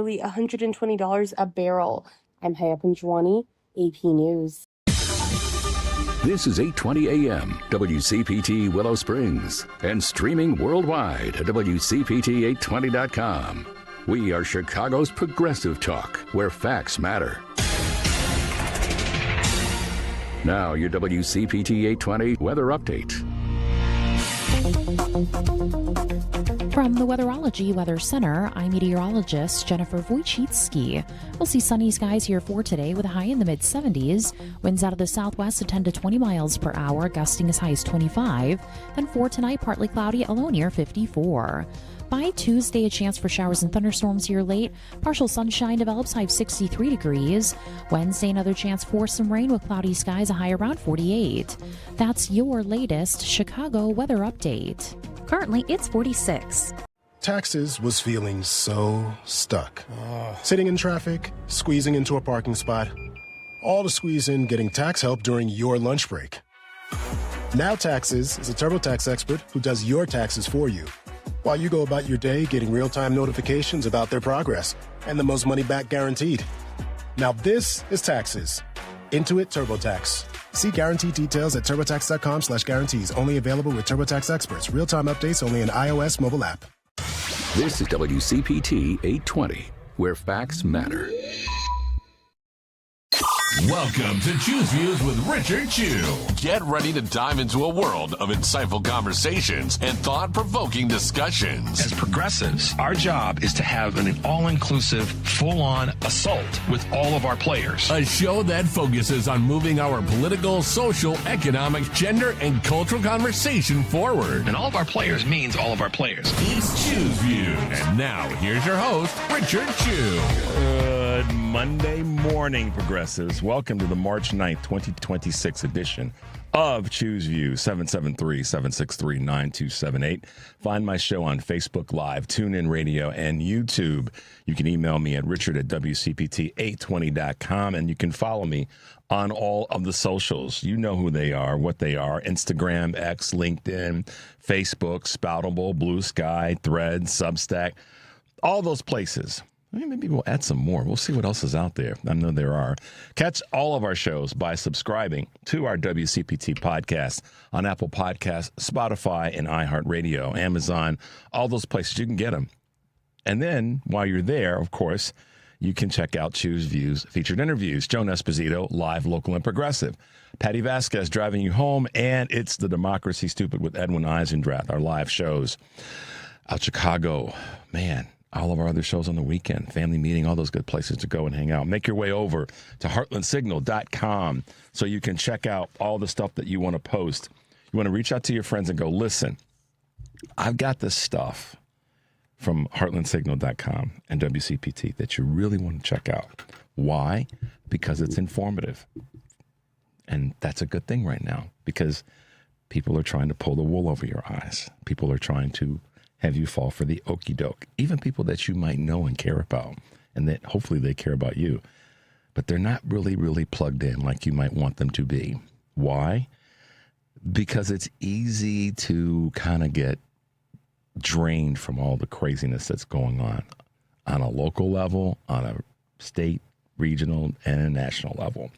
nearly $120 a barrel. I'm Haya Panjwani, AP News. This is 8:20 a.m. WCPT Willow Springs and streaming worldwide at WCPT820.com. We are Chicago's progressive talk, where facts matter. Now, your WCPT 820 weather update. From the Weatherology Weather Center, I'm meteorologist Jennifer Wojcicki. We'll see sunny skies here for today with a high in the mid-70s. Winds out of the southwest at 10 to 20 miles per hour, gusting as high as 25. Then for tonight, partly cloudy, a low near 54. By Tuesday, a chance for showers and thunderstorms here late. Partial sunshine develops, high of 63 degrees. Wednesday, another chance for some rain with cloudy skies, a high around 48. That's your latest Chicago weather update. Currently, it's 46. Taxes was feeling so stuck. Sitting in traffic, squeezing into a parking spot, all to squeeze in getting tax help during your lunch break. Now Taxes is a TurboTax expert who does your taxes for you, while you go about your day getting real-time notifications about their progress and the most money back guaranteed. Now this is Taxes. Intuit TurboTax. See guarantee details at turbotax.com/guarantees. Only available with TurboTax experts. Real-time updates only in iOS mobile app. This is WCPT 820, where facts matter. Welcome to Choose Views with Richard Chu. Get ready to dive into a world of insightful conversations and thought-provoking discussions. As progressives, our job is to have an all-inclusive, full-on assault with all of our players. A show that focuses on moving our political, social, economic, gender, and cultural conversation forward. And all of our players means all of our players. It's Choose Views. And now, here's your host, Richard Chu. Good Monday morning, progressives. Welcome to the March 9th, 2026 edition of Choose Views, 773-763-9278. Find my show on Facebook Live, TuneIn Radio, and YouTube. You can email me at richard@WCPT820.com, and you can follow me on all of the socials. You know who they are, what they are: Instagram, X, LinkedIn, Facebook, Spoutable, Blue Sky, Threads, Substack, all those places. Maybe we'll add some more. We'll see what else is out there. I know there are. Catch all of our shows by subscribing to our WCPT podcast on Apple Podcasts, Spotify, and iHeartRadio, Amazon, all those places. You can get them. And then while you're there, of course, you can check out Choose Views featured interviews. Joan Esposito, live, local, and progressive. Patty Vasquez, driving you home. And it's The Democracy Stupid with Edwin Eisendrath, our live shows. Out Chicago, man. All of our other shows on the weekend, family meeting, all those good places to go and hang out. Make your way over to heartlandsignal.com so you can check out all the stuff that you want to post. You want to reach out to your friends and go, listen, I've got this stuff from heartlandsignal.com and WCPT that you really want to check out. Why? Because it's informative. And that's a good thing right now, because people are trying to pull the wool over your eyes. People are trying to have you fall for the okie doke. Even people that you might know and care about, and that hopefully they care about you, but they're not really plugged in like you might want them to be. Why? Because it's easy to kind of get drained from all the craziness that's going on a local level, on a state, regional, and a national level.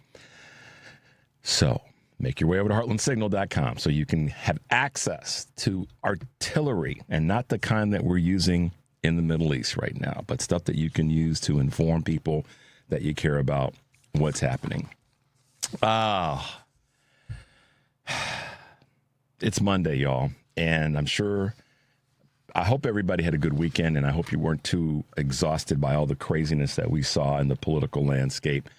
So make your way over to heartlandsignal.com so you can have access to artillery, and not the kind that we're using in the Middle East right now, but stuff that you can use to inform people that you care about what's happening. It's Monday, y'all, and I hope everybody had a good weekend, and I hope you weren't too exhausted by all the craziness that we saw in the political landscape,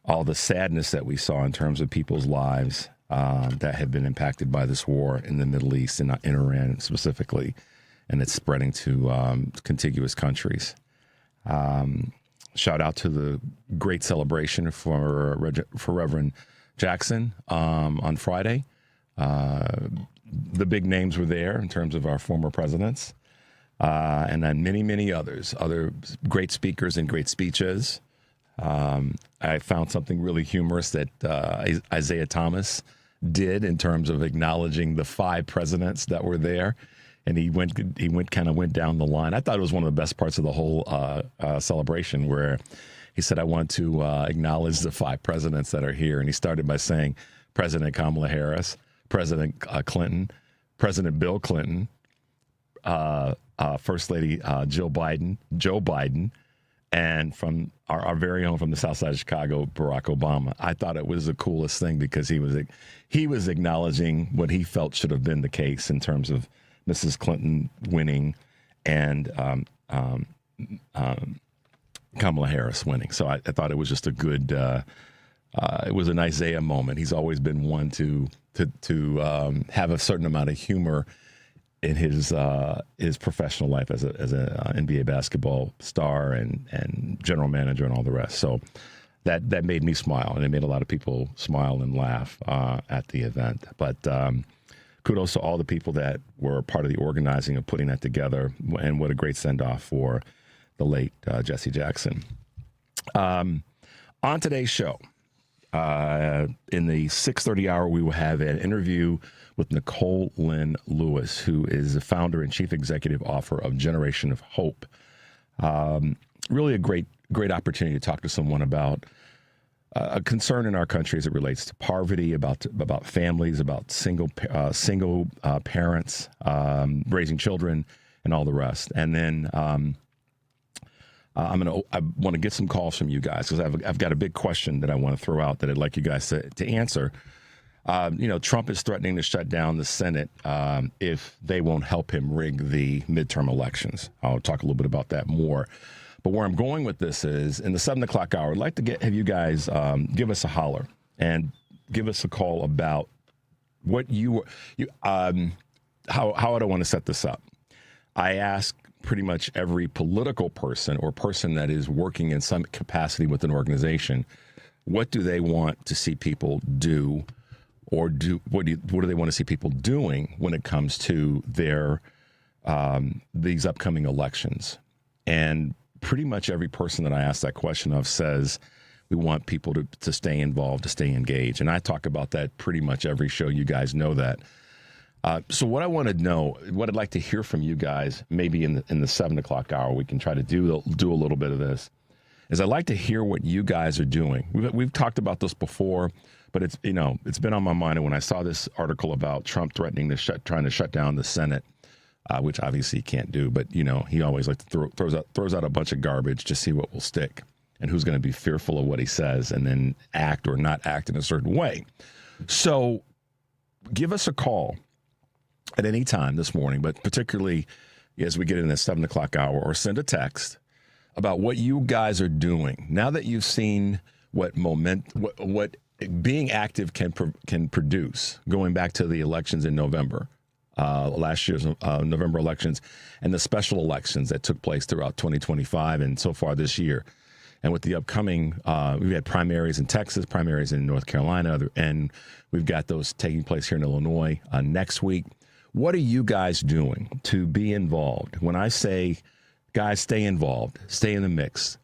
all the sadness that we saw in terms of people's lives that have been impacted by this war in the Middle East and in Iran specifically, and it's spreading to contiguous countries. Shout out to the great celebration for Reverend Jackson on Friday. The big names were there in terms of our former presidents, and then many others, other great speakers and great speeches. I found something really humorous that Isaiah Thomas did in terms of acknowledging the 5 presidents that were there. and he went down the line. I thought it was one of the best parts of the whole celebration, where he said, "I want to acknowledge the 5 presidents that are here," and he started by saying President Kamala Harris, President Clinton, President Bill Clinton, First Lady Joe Biden, and from our very own from the South Side of Chicago, Barack Obama. I thought it was the coolest thing because he was acknowledging what he felt should have been the case in terms of Mrs. Clinton winning and Kamala Harris winning. So I thought it was just a good. It was an Isaiah moment. He's always been one to have a certain amount of humor in his professional life as a NBA basketball star and general manager and all the rest. So that made me smile, and it made a lot of people smile and laugh at the event. But kudos to all the people that were part of the organizing of putting that together, and what a great send-off for the late Jesse Jackson. On today's show, in the 6:30 hour, we will have an interview with Nicole Lynn Lewis, who is the founder and chief executive officer of Generation of Hope. Really a great opportunity to talk to someone about a concern in our country as it relates to poverty, about families, about single parents raising children, and all the rest. And then I want to get some calls from you guys, because I've got a big question that I want to throw out that I'd like you guys to answer. Trump is threatening to shut down the Senate if they won't help him rig the midterm elections. I'll talk a little bit about that more. But where I'm going with this is, in the 7 o'clock hour, I'd like to have you guys give us a holler and give us a call about what how would I want to set this up. I ask pretty much every political person or person that is working in some capacity with an organization, what do they want to see people do, or what do they want to see people doing when it comes to their these upcoming elections? And pretty much every person that I ask that question of says we want people to stay involved, to stay engaged. And I talk about that pretty much every show. You guys know that. So what I want to know, what I'd like to hear from you guys, maybe in the 7 o'clock hour, we can try to do a little bit of this, is I'd like to hear what you guys are doing. We've talked about this before, but it's been on my mind. And when I saw this article about Trump threatening trying to shut down the Senate, which obviously he can't do, but he always throws out a bunch of garbage to see what will stick and who's going to be fearful of what he says and then act or not act in a certain way. So give us a call at any time this morning, but particularly as we get in the 7 o'clock hour, or send a text about what you guys are doing now that you've seen what being active can produce, going back to the elections in November, last year's November elections, and the special elections that took place throughout 2025 and so far this year. And with the upcoming, we've had primaries in Texas, primaries in North Carolina, and we've got those taking place here in Illinois next week. What are you guys doing to be involved? When I say, guys, stay involved, stay in the mix,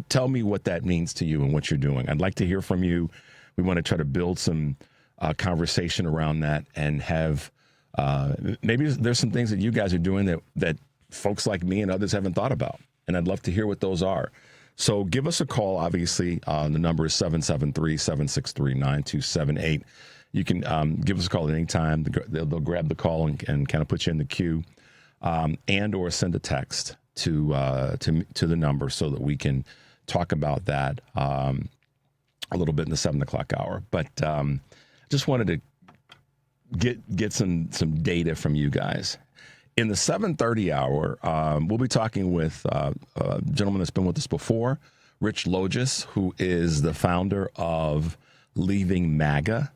tell me what that means to you and what you're doing. I'd like to hear from you. We want to try to build some conversation around that, and have maybe there's some things that you guys are doing that folks like me and others haven't thought about. And I'd love to hear what those are. So give us a call, obviously. The number is 773-763-9278. You can give us a call at any time. They'll grab the call and kind of put you in the queue, and or send a text to the number so that we can talk about that a little bit in the 7 o'clock hour. But just wanted to get some data from you guys. In the 7:30 hour, we'll be talking with a gentleman that's been with us before, Rich Logis, who is the founder of Leaving MAGA.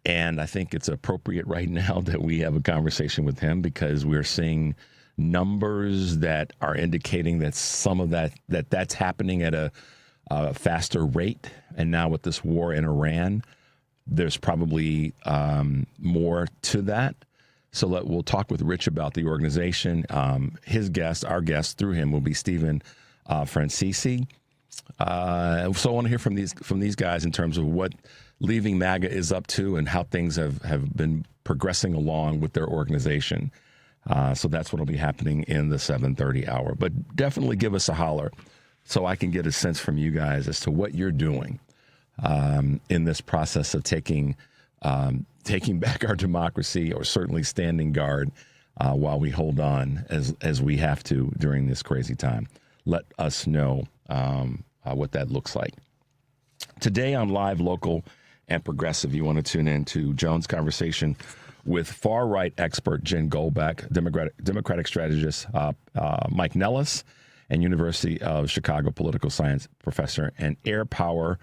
And I think it's appropriate right now that we have a conversation with him, because we're seeing numbers that are indicating that some of that's happening at a faster rate. And now with this war in Iran, there's probably more to that. So we'll talk with Rich about the organization. Our guest through him will be Stephen Francisci. I want to hear from these guys in terms of what leaving MAGA is up to and how things have been progressing along with their organization. So that's what will be happening in the 7:30 hour. But definitely give us a holler so I can get a sense from you guys as to what you're doing in this process of taking back our democracy, or certainly standing guard while we hold on as we have to during this crazy time. Let us know what that looks like. Today on Live, Local, and Progressive, you want to tune in to Joan's conversation with far-right expert Jen Goldbeck, Democratic strategist Mike Nellis, and University of Chicago political science professor and air power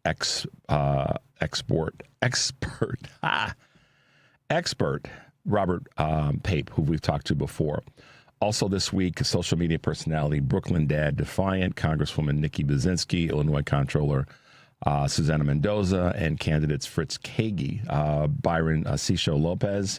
expert Robert Pape, who we've talked to before. Also this week, social media personality Brooklyn Dad Defiant, Congresswoman Nikki Buzinski, Illinois Comptroller Susana Mendoza, and candidates Fritz Kagi, Byron Cicho Lopez,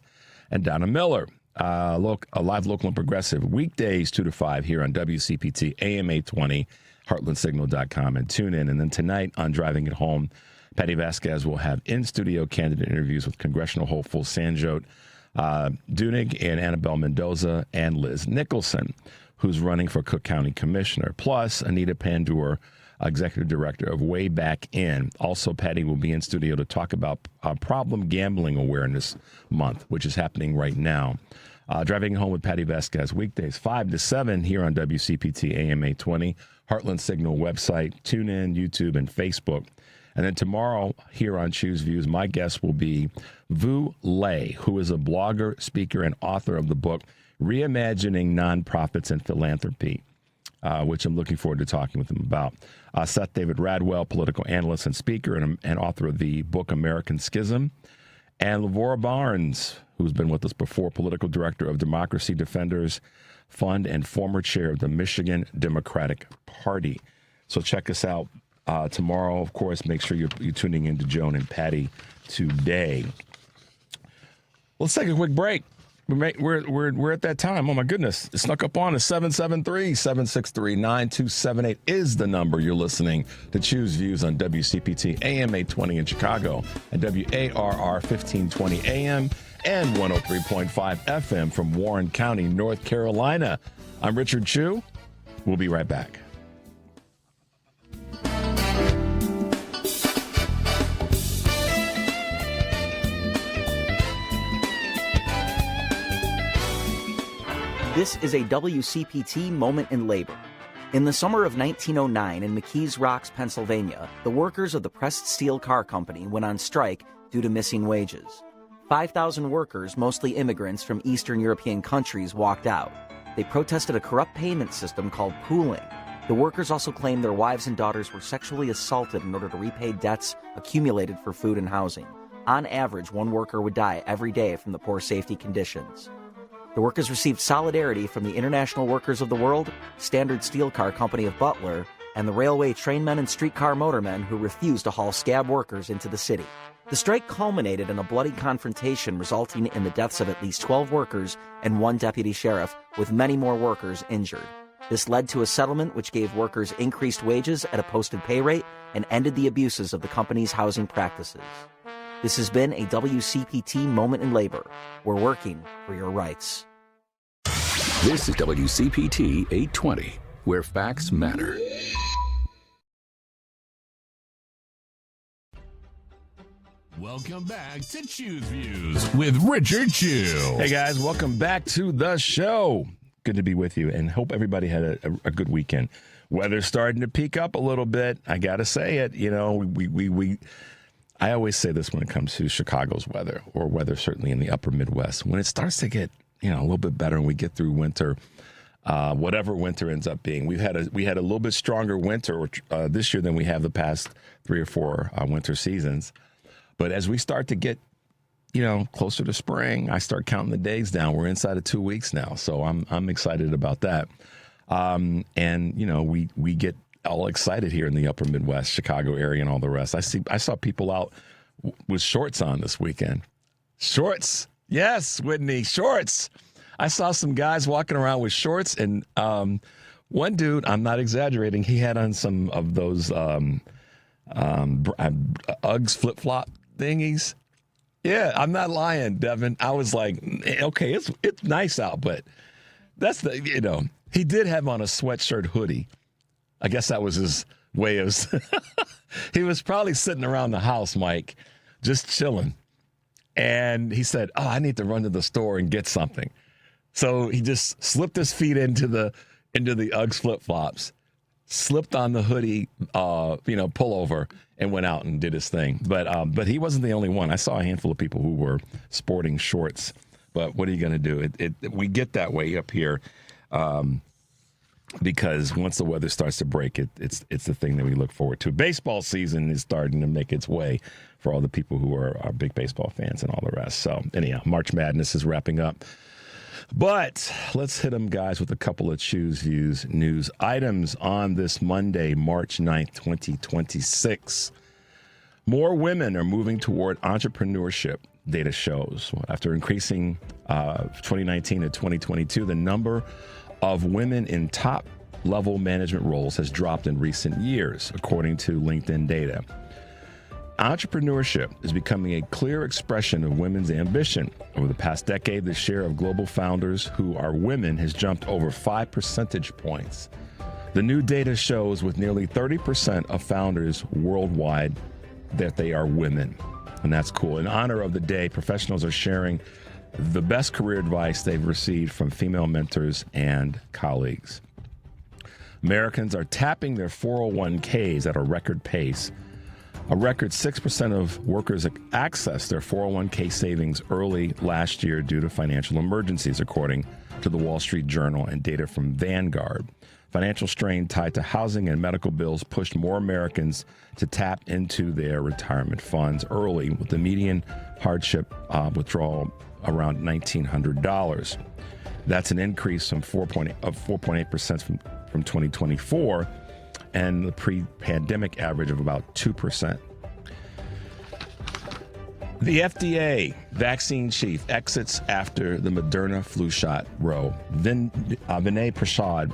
and Donna Miller. Live, Local, and Progressive, weekdays 2 to 5 here on WCPT, AM 820, heartlandsignal.com, and tune in. And then tonight on Driving It Home, Patty Vasquez will have in-studio candidate interviews with congressional hopeful Sanjot Dunig and Annabelle Mendoza and Liz Nicholson, who's running for Cook County Commissioner, plus Anita Pandur, Executive Director of Way Back In. Also, Patty will be in studio to talk about Problem Gambling Awareness Month, which is happening right now. Driving Home with Patty Vasquez, weekdays 5 to 7 here on WCPT AM 820, Heartland Signal website, TuneIn, YouTube, and Facebook. And then tomorrow here on Choose Views, my guest will be Vu Le, who is a blogger, speaker, and author of the book Reimagining Nonprofits and Philanthropy, which I'm looking forward to talking with him about. Seth David Radwell, political analyst and speaker, and author of the book American Schism. And Lavora Barnes, who's been with us before, political director of Democracy Defenders Fund and former chair of the Michigan Democratic Party. So check us out tomorrow. Of course, make sure you're tuning in to Joan and Patty today. Let's take a quick break. We're at that time. Oh, my goodness. It snuck up on us. 773-763-9278 is the number. You're listening to Choose Views on WCPT AM 820 in Chicago and WARR 1520 AM and 103.5 FM from Warren County, North Carolina. I'm Richard Chu. We'll be right back. This is a WCPT moment in labor. In the summer of 1909 in McKees Rocks, Pennsylvania, the workers of the Pressed Steel Car Company went on strike due to missing wages. 5,000 workers, mostly immigrants from Eastern European countries, walked out. They protested a corrupt payment system called pooling. The workers also claimed their wives and daughters were sexually assaulted in order to repay debts accumulated for food and housing. On average, one worker would die every day from the poor safety conditions. The workers received solidarity from the International Workers of the World, Standard Steel Car Company of Butler, and the railway trainmen and streetcar motormen who refused to haul scab workers into the city. The strike culminated in a bloody confrontation resulting in the deaths of at least 12 workers and one deputy sheriff, with many more workers injured. This led to a settlement which gave workers increased wages at a posted pay rate and ended the abuses of the company's housing practices. This has been a WCPT moment in labor. We're working for your rights. This is WCPT 820, where facts matter. Welcome back to Choose Views with Richard Chu. Hey, guys, welcome back to the show. Good to be with you, and hope everybody had a good weekend. Weather's starting to peak up a little bit. I got to say it. You know, I always say this when it comes to Chicago's weather, or weather certainly in the upper Midwest. When it starts to get, a little bit better and we get through winter, whatever winter ends up being. We had a little bit stronger winter this year than we have the past 3 or 4 winter seasons. But as we start to get, closer to spring, I start counting the days down. We're inside of 2 weeks now, so I'm excited about that. And we get all excited here in the upper Midwest, Chicago area, and all the rest. I saw people out with shorts on this weekend. Shorts, yes, Whitney, shorts. I saw some guys walking around with shorts and One dude, I'm not exaggerating, he had on some of those Uggs flip-flop thingies. Yeah, I'm not lying, Devin. I was like, okay, it's nice out, but that's he did have on a sweatshirt hoodie. I guess that was his way of, he was probably sitting around the house, Mike, just chilling. And he said, I need to run to the store and get something. So he just slipped his feet into the Uggs flip-flops, slipped on the hoodie, pullover, and went out and did his thing. But he wasn't the only one. I saw a handful of people who were sporting shorts. But what are you going to do? We get that way up here because once the weather starts to break, it's the thing that we look forward to. Baseball season is starting to make its way for all the people who are big baseball fans and all the rest. So anyhow, March Madness is wrapping up. But let's hit them, guys, with a couple of Choose Views news items on this Monday, March 9th, 2026. More women are moving toward entrepreneurship, data shows. After increasing 2019 to 2022, the number of women in top-level management roles has dropped in recent years, according to LinkedIn data. Entrepreneurship is becoming a clear expression of women's ambition. Over the past decade, the share of global founders who are women has jumped over 5 percentage points. The new data shows with nearly 30% of founders worldwide that they are women. And that's cool. In honor of the day, professionals are sharing the best career advice they've received from female mentors and colleagues. Americans are tapping their 401ks at a record pace. A record 6% of workers accessed their 401k savings early last year due to financial emergencies, according to the Wall Street Journal and data from Vanguard. Financial strain tied to housing and medical bills pushed more Americans to tap into their retirement funds early, with the median hardship withdrawal around $1,900. That's an increase from 4.8% from 2024. And the pre-pandemic average of about 2%. The FDA vaccine chief exits after the Moderna flu shot row. Vinay Prasad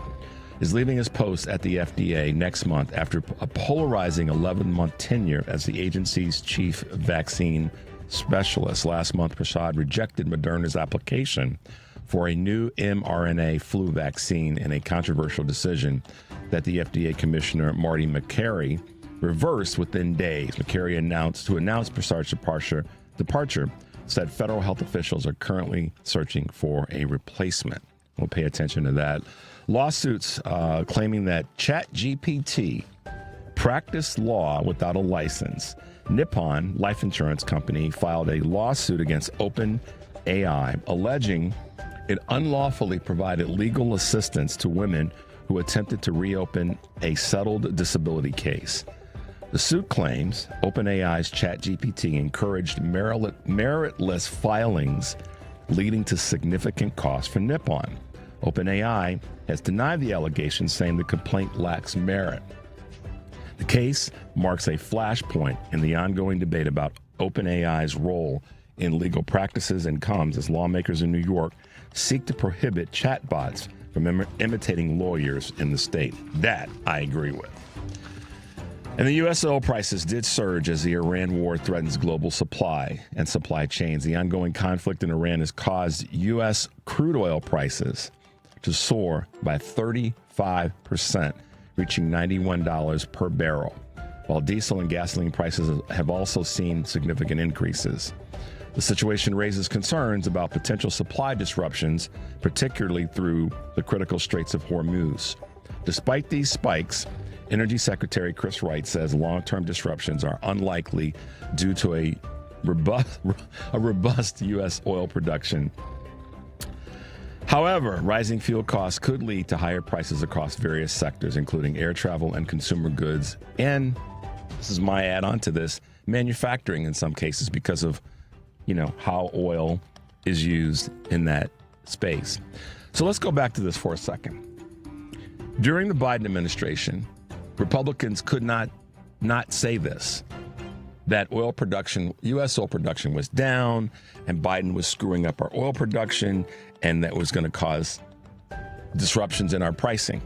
is leaving his post at the FDA next month after a polarizing 11-month tenure as the agency's chief vaccine specialist. Last month, Prasad rejected Moderna's application for a new mRNA flu vaccine in a controversial decision that the FDA Commissioner Marty McCary reversed within days. McCary announced Prasad's departure, said federal health officials are currently searching for a replacement. We'll pay attention to that. Lawsuits claiming that ChatGPT practiced law without a license. Nippon Life Insurance Company filed a lawsuit against OpenAI, alleging it unlawfully provided legal assistance to women who attempted to reopen a settled disability case. The suit claims OpenAI's ChatGPT encouraged meritless filings, leading to significant costs for Nippon. OpenAI has denied the allegations, saying the complaint lacks merit. The case marks a flashpoint in the ongoing debate about OpenAI's role in legal practices and comes as lawmakers in New York seek to prohibit chatbots from imitating lawyers in the state. That I agree with. And the U.S. oil prices did surge as the Iran war threatens global supply and supply chains. The ongoing conflict in Iran has caused U.S. crude oil prices to soar by 35%, reaching $91 per barrel, while diesel and gasoline prices have also seen significant increases. The situation raises concerns about potential supply disruptions, particularly through the critical Straits of Hormuz. Despite these spikes, Energy Secretary Chris Wright says long-term disruptions are unlikely due to a robust U.S. oil production. However, rising fuel costs could lead to higher prices across various sectors, including air travel and consumer goods, and this is my add-on to this, manufacturing in some cases because of how oil is used in that space. So let's go back to this for a second. During the Biden administration, Republicans could not say this, that oil production, U.S. oil production was down and Biden was screwing up our oil production and that was going to cause disruptions in our pricing.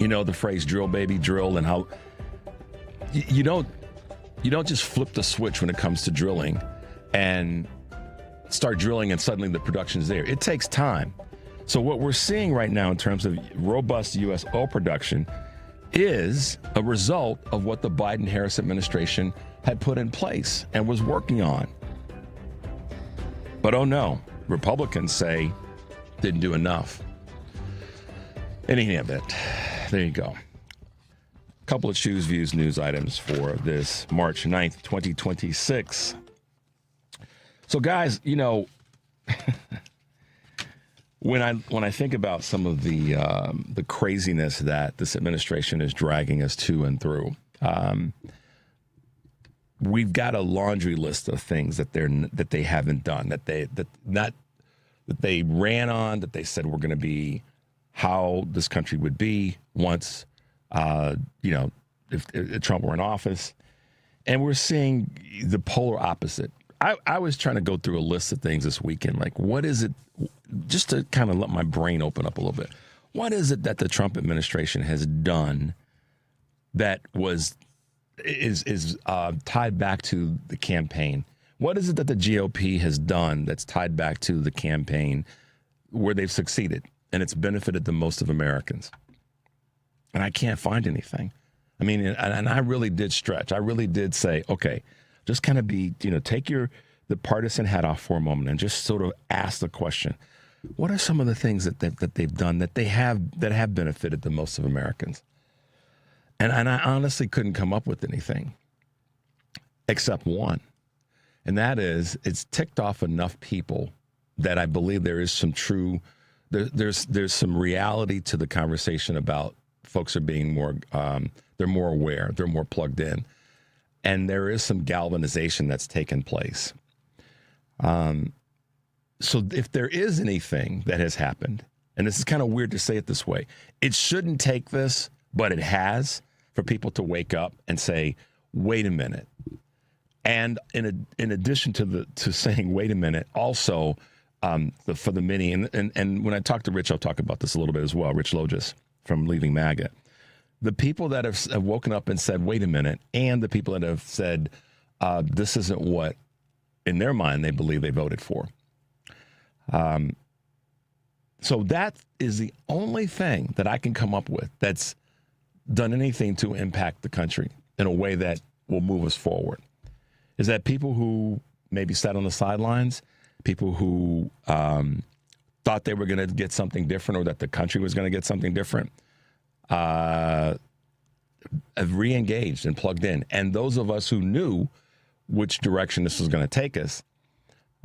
You know, the phrase drill, baby, drill, and how you don't just flip the switch when it comes to drilling and start drilling and suddenly the production is there. It takes time. So what we're seeing right now in terms of robust U.S. oil production is a result of what the Biden-Harris administration had put in place and was working on. But oh no, Republicans say didn't do enough. In any event, there you go. A couple of Choose Views news items for this March 9th, 2026. So guys, you know, when I think about some of the craziness that this administration is dragging us to and through, we've got a laundry list of things that they haven't done, that they ran on, that they said were going to be how this country would be once, if Trump were in office. And we're seeing the polar opposite. I was trying to go through a list of things this weekend, like what is it, just to kind of let my brain open up a little bit. What is it that the Trump administration has done that is tied back to the campaign? What is it that the GOP has done that's tied back to the campaign where they've succeeded and it's benefited the most of Americans? And I can't find anything. I mean, and I really did stretch. I really did say, okay, just kind of take the partisan hat off for a moment and just sort of ask the question, what are some of the things that they've done that have benefited the most of Americans? And I honestly couldn't come up with anything except one. And that is, it's ticked off enough people that I believe there is some there's some reality to the conversation about folks are being more, they're more aware, they're more plugged in. And there is some galvanization that's taken place. So if there is anything that has happened, and this is kind of weird to say it this way, it shouldn't take this, but it has, for people to wake up and say, wait a minute. And in addition to saying, wait a minute, also for the many, and when I talk to Rich, I'll talk about this a little bit as well, Rich Logis from Leaving MAGA. The people that have woken up and said, wait a minute, and the people that have said, this isn't what, in their mind, they believe they voted for. So that is the only thing that I can come up with that's done anything to impact the country in a way that will move us forward. Is that people who maybe sat on the sidelines, people who thought they were going to get something different or that the country was going to get something different, have re-engaged and plugged in. And those of us who knew which direction this was going to take us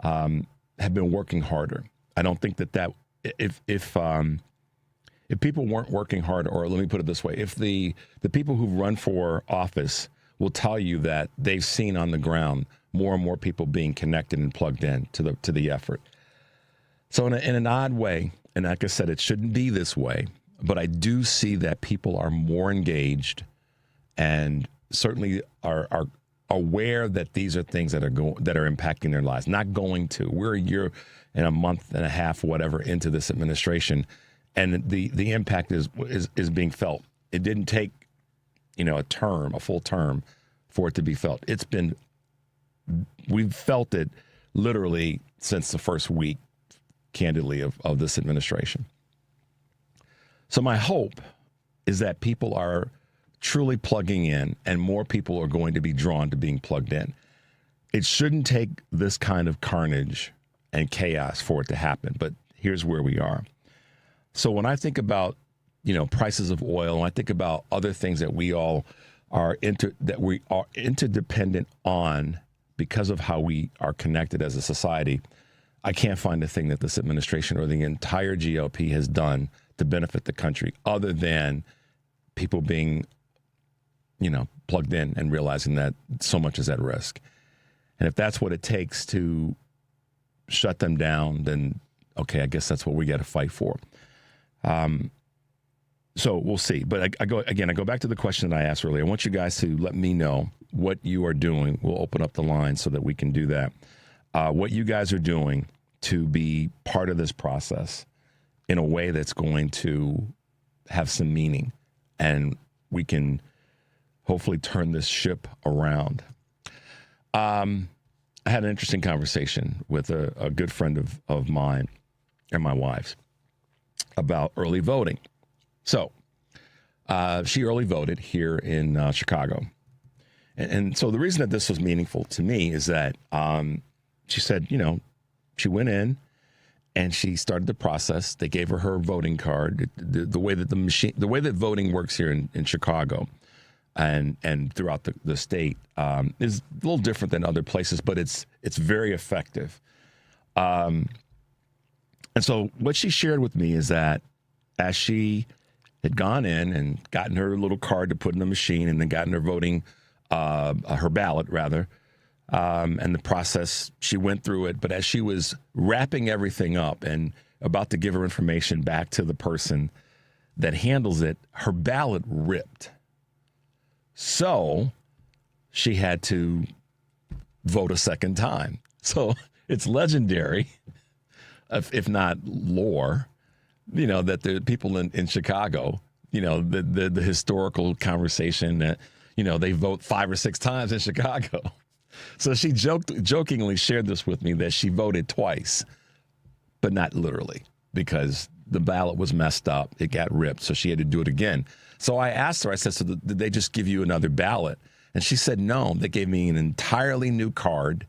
have been working harder. I don't think that if people weren't working hard, or let me put it this way, if the people who run for office will tell you that they've seen on the ground more and more people being connected and plugged in to the effort. So in an odd way, and like I said, it shouldn't be this way, but I do see that people are more engaged and certainly are aware that these are things that are impacting their lives. Not going to. We're a year and a month and a half, whatever, into this administration, and the impact is being felt. It didn't take, a full term for it to be felt. We've felt it literally since the first week, candidly, of this administration. So my hope is that people are truly plugging in and more people are going to be drawn to being plugged in. It shouldn't take this kind of carnage and chaos for it to happen, but here's where we are. So when I think about, prices of oil, and I think about other things that we all are interdependent on because of how we are connected as a society, I can't find a thing that this administration or the entire GOP has done to benefit the country other than people being, plugged in and realizing that so much is at risk. And if that's what it takes to shut them down, then, okay, I guess that's what we got to fight for. So we'll see. But I go back to the question that I asked earlier. I want you guys to let me know what you are doing. We'll open up the line so that we can do that. What you guys are doing to be part of this process in a way that's going to have some meaning and we can hopefully turn this ship around. I had an interesting conversation with a good friend of mine and my wife's about early voting. So she early voted here in Chicago. And so the reason that this was meaningful to me is that she said, she went in and she started the process. They gave her voting card. The way that voting works here in Chicago and throughout the state is a little different than other places, but it's very effective. And so what she shared with me is that as she had gone in and gotten her little card to put in the machine and then gotten her voting, her ballot rather, and the process, she went through it. But as she was wrapping everything up and about to give her information back to the person that handles it, her ballot ripped. So she had to vote a second time. So it's legendary, if not lore, that the people in Chicago, the historical conversation that, they vote 5 or 6 times in Chicago. So she jokingly shared this with me that she voted twice, but not literally, because the ballot was messed up. It got ripped, so she had to do it again. So I asked her, I said, so did they just give you another ballot? And she said, no, they gave me an entirely new card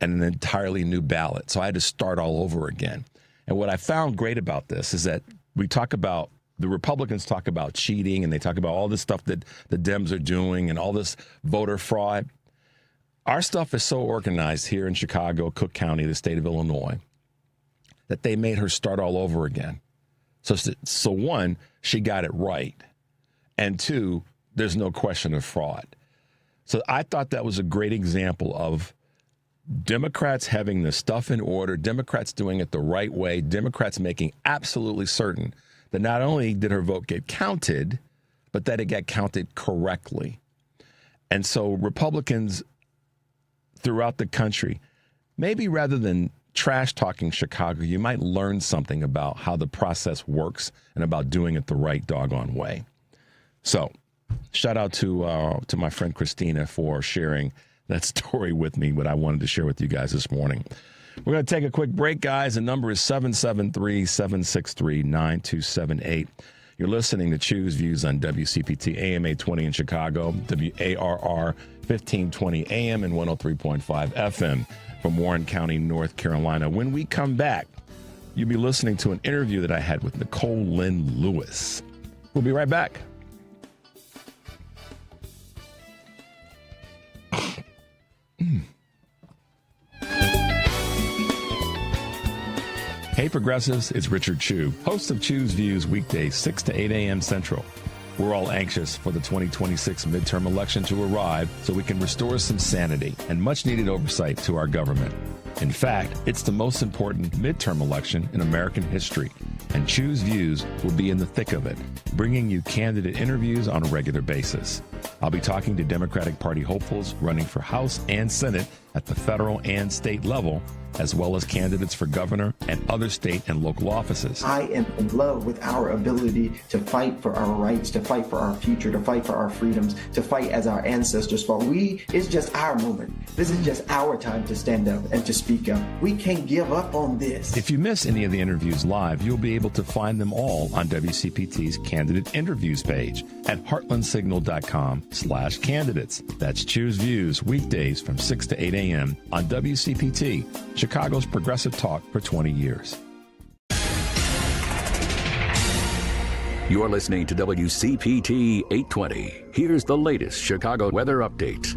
and an entirely new ballot. So I had to start all over again. And what I found great about this is that the Republicans talk about cheating and they talk about all this stuff that the Dems are doing and all this voter fraud. Our stuff is so organized here in Chicago, Cook County, the state of Illinois, that they made her start all over again. So one, she got it right. And two, there's no question of fraud. So I thought that was a great example of Democrats having the stuff in order, Democrats doing it the right way, Democrats making absolutely certain that not only did her vote get counted, but that it got counted correctly. And so Republicans throughout the country, maybe rather than trash talking Chicago, you might learn something about how the process works and about doing it the right doggone way. So shout out to my friend Christina for sharing that story with me, what I wanted to share with you guys this morning. We're going to take a quick break, guys. The number is 773-763-9278. You're listening to Choose Views on WCPT AM 820 in Chicago, WARR 1520 AM and 103.5 FM from Warren County, North Carolina. When we come back, you'll be listening to an interview that I had with Nicole Lynn Lewis. We'll be right back. Hey Progressives, it's Richard Chu, host of Choose Views weekdays 6 to 8 a.m. Central. We're all anxious for the 2026 midterm election to arrive so we can restore some sanity and much needed oversight to our government. In fact, it's the most important midterm election in American history, and Choose Views will be in the thick of it, bringing you candidate interviews on a regular basis. I'll be talking to Democratic Party hopefuls running for House and Senate at the federal and state level, as well as candidates for governor and other state and local offices. I am in love with our ability to fight for our rights, to fight for our future, to fight for our freedoms, to fight as our ancestors fought. It's just our moment. This is just our time to stand up and to speak up. We can't give up on this. If you miss any of the interviews live, you'll be able to find them all on WCPT's Candidate Interviews page at heartlandsignal.com/candidates. That's Choose Views weekdays from 6 to 8 a.m. on WCPT, Chicago's progressive talk for 20 years. You're listening to WCPT 820. Here's the latest Chicago weather update.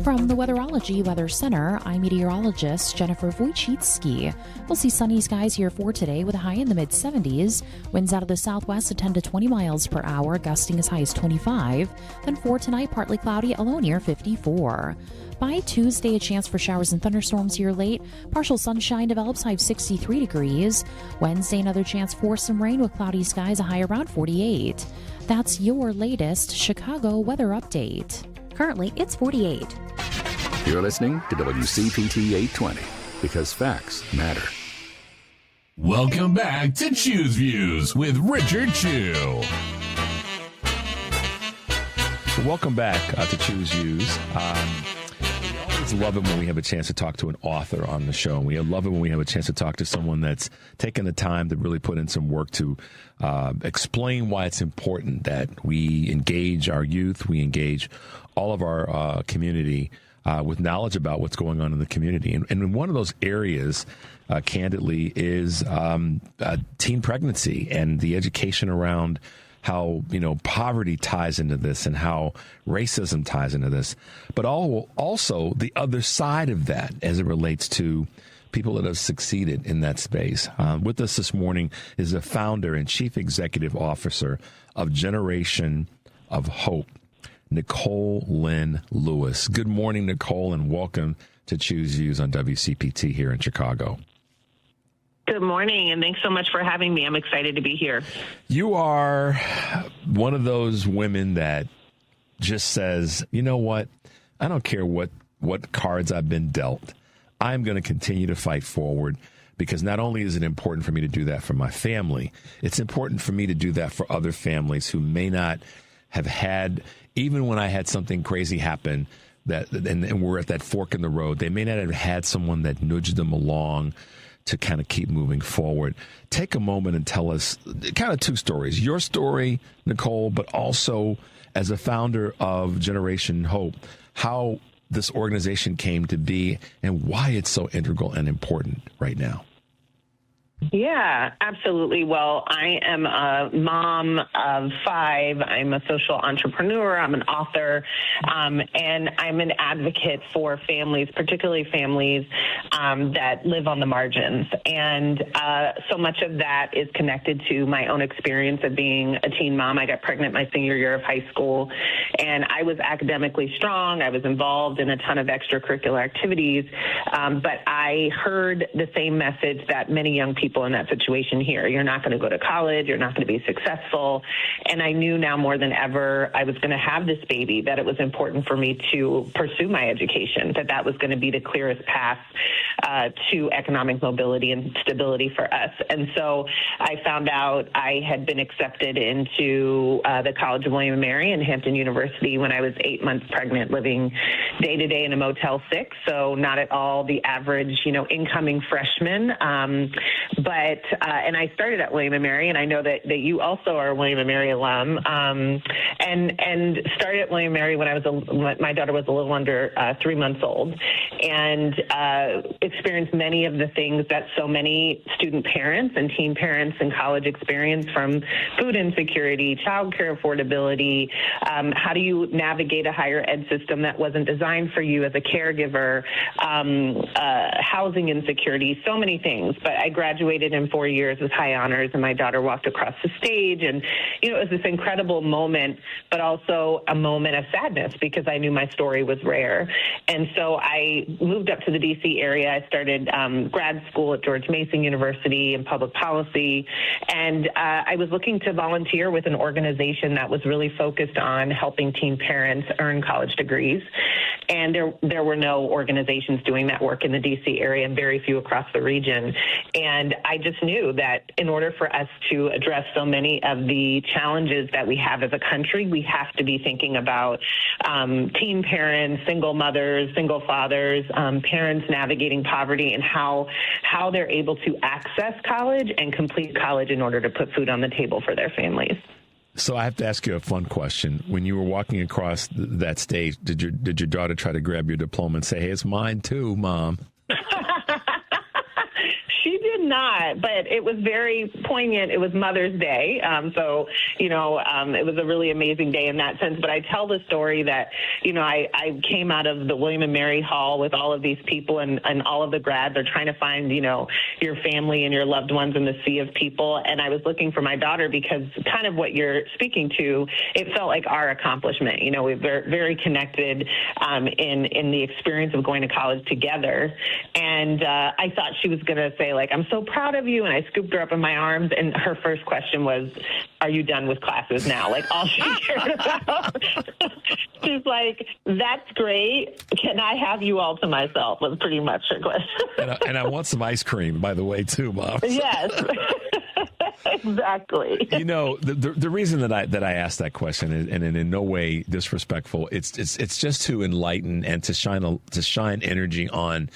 From the Weatherology Weather Center, I'm meteorologist Jennifer Wojcicki. We'll see sunny skies here for today with a high in the mid-70s. Winds out of the southwest at 10 to 20 miles per hour, gusting as high as 25. Then for tonight, partly cloudy, a low near 54. By Tuesday, a chance for showers and thunderstorms here late. Partial sunshine develops, high of 63 degrees. Wednesday, another chance for some rain with cloudy skies, a high around 48. That's your latest Chicago weather update. Currently, it's 48. You're listening to WCPT 820 because facts matter. Welcome back to Choose Views with Richard Chew. Welcome back to Choose Views. We always love it when we have a chance to talk to an author on the show. We love it when we have a chance to talk to someone that's taken the time to really put in some work to explain why it's important that we engage our youth, we engage all of our community with knowledge about what's going on in the community. And one of those areas, candidly, is teen pregnancy and the education around how, poverty ties into this and how racism ties into this, but also the other side of that as it relates to people that have succeeded in that space. With us this morning is the founder and chief executive officer of Generation of Hope, Nicole Lynn Lewis. Good morning, Nicole, and welcome to Choose Views on WCPT here in Chicago. Good morning, and thanks so much for having me. I'm excited to be here. You are one of those women that just says, you know what? I don't care what cards I've been dealt. I'm going to continue to fight forward because not only is it important for me to do that for my family, it's important for me to do that for other families who may not have had, even when I had something crazy happen, and we're at that fork in the road, they may not have had someone that nudged them along to kind of keep moving forward. Take a moment and tell us kind of two stories. Your story, Nicole, but also as a founder of Generation Hope, how this organization came to be and why it's so integral and important right now. Yeah, absolutely. Well, I am a mom of 5. I'm a social entrepreneur. I'm an author, and I'm an advocate for families, particularly families that live on the margins. And so much of that is connected to my own experience of being a teen mom. I got pregnant my senior year of high school, and I was academically strong. I was involved in a ton of extracurricular activities, but I heard the same message that many young people in that situation here. You're not going to go to college. You're not going to be successful. And I knew now more than ever I was going to have this baby, that it was important for me to pursue my education, that was going to be the clearest path to economic mobility and stability for us. And so I found out I had been accepted into the College of William & Mary and Hampton University when I was 8 months pregnant, living day to day in a Motel 6. So not at all the average, incoming freshman. But I started at William & Mary, and I know that you also are a William & Mary alum, and started at William & Mary when my daughter was a little under 3 months old, and experienced many of the things that so many student parents and teen parents in college experience, from food insecurity, childcare affordability, how do you navigate a higher ed system that wasn't designed for you as a caregiver, housing insecurity, so many things. But I graduated in 4 years with high honors, and my daughter walked across the stage, and it was this incredible moment, but also a moment of sadness because I knew my story was rare. And so I moved up to the D.C. area. I started grad school at George Mason University in public policy, and I was looking to volunteer with an organization that was really focused on helping teen parents earn college degrees. And there were no organizations doing that work in the D.C. area, and very few across the region. And I just knew that in order for us to address so many of the challenges that we have as a country, we have to be thinking about teen parents, single mothers, single fathers, parents navigating poverty, and how they're able to access college and complete college in order to put food on the table for their families. So I have to ask you a fun question. When you were walking across that stage, did your daughter try to grab your diploma and say, "Hey, it's mine too, Mom"? She did not, but it was very poignant. It was Mother's Day. So, it was a really amazing day in that sense. But I tell the story that, I came out of the William & Mary Hall with all of these people, and all of the grads are trying to find, your family and your loved ones in the sea of people. And I was looking for my daughter because kind of what you're speaking to, it felt like our accomplishment. We're very connected in the experience of going to college together. And I thought she was going to say, I'm so proud proud of you. And I scooped her up in my arms, and her first question was, are you done with classes now? Like, all she cared about. She's like, that's great. Can I have you all to myself? Was pretty much her question. And I want some ice cream, by the way, too, Mom. Yes. Exactly. You know, the reason that I asked that question, and in no way disrespectful, it's just to enlighten and to shine energy on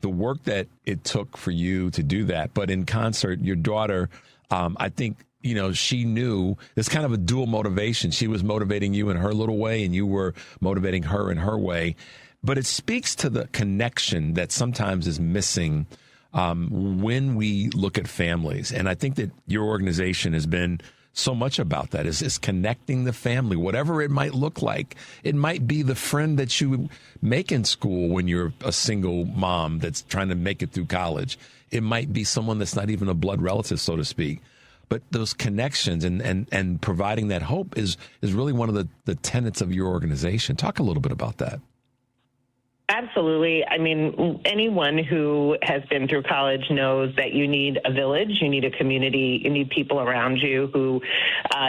the work that it took for you to do that. But in concert, your daughter, I think, you know, she knew there's kind of a dual motivation. She was motivating you in her little way, and you were motivating her in her way. But it speaks to the connection that sometimes is missing when we look at families. And I think that your organization has been so much about that, is connecting the family, whatever it might look like. It might be the friend that you make in school when you're a single mom that's trying to make it through college. It might be someone that's not even a blood relative, so to speak. But those connections and providing that hope is really one of the tenets of your organization. Talk a little bit about that. Absolutely. I mean, anyone who has been through college knows that you need a village, you need a community, you need people around you who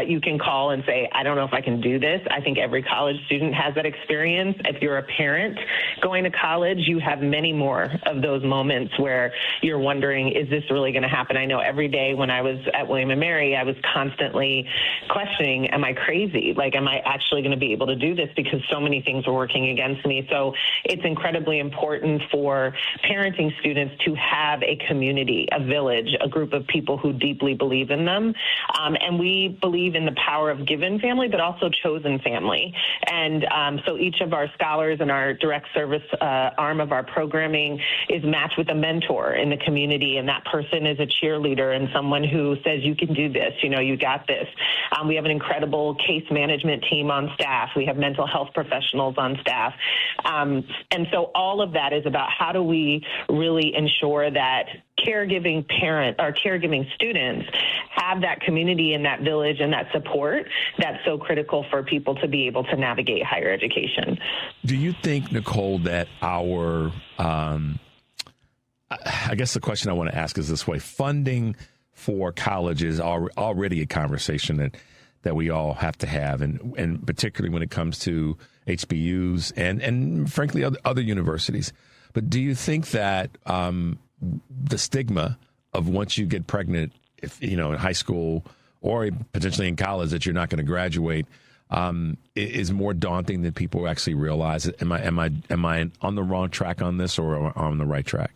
you can call and say, I don't know if I can do this. I think every college student has that experience. If you're a parent going to college, you have many more of those moments where you're wondering, is this really going to happen? I know every day when I was at William & Mary, I was constantly questioning, am I crazy? Like, am I actually going to be able to do this? Because so many things were working against me. So it's incredibly important for parenting students to have a community, a village, a group of people who deeply believe in them. And we believe in the power of given family, but also chosen family. And so each of our scholars and our direct service arm of our programming is matched with a mentor in the community. And that person is a cheerleader and someone who says, you can do this, you know, you got this. We have an incredible case management team on staff. We have mental health professionals on staff. And so all of that is about how do we really ensure that caregiving students have that community and that village and that support that's so critical for people to be able to navigate higher education. Do you think, Nicole, that our, I guess the question I want to ask is this way, funding for college is already a conversation that we all have to have, and particularly when it comes to HBUs and frankly other universities. But do you think that the stigma of once you get pregnant, if in high school or potentially in college, that you're not going to graduate, is more daunting than people actually realize? Am I on the wrong track on this, or on the right track?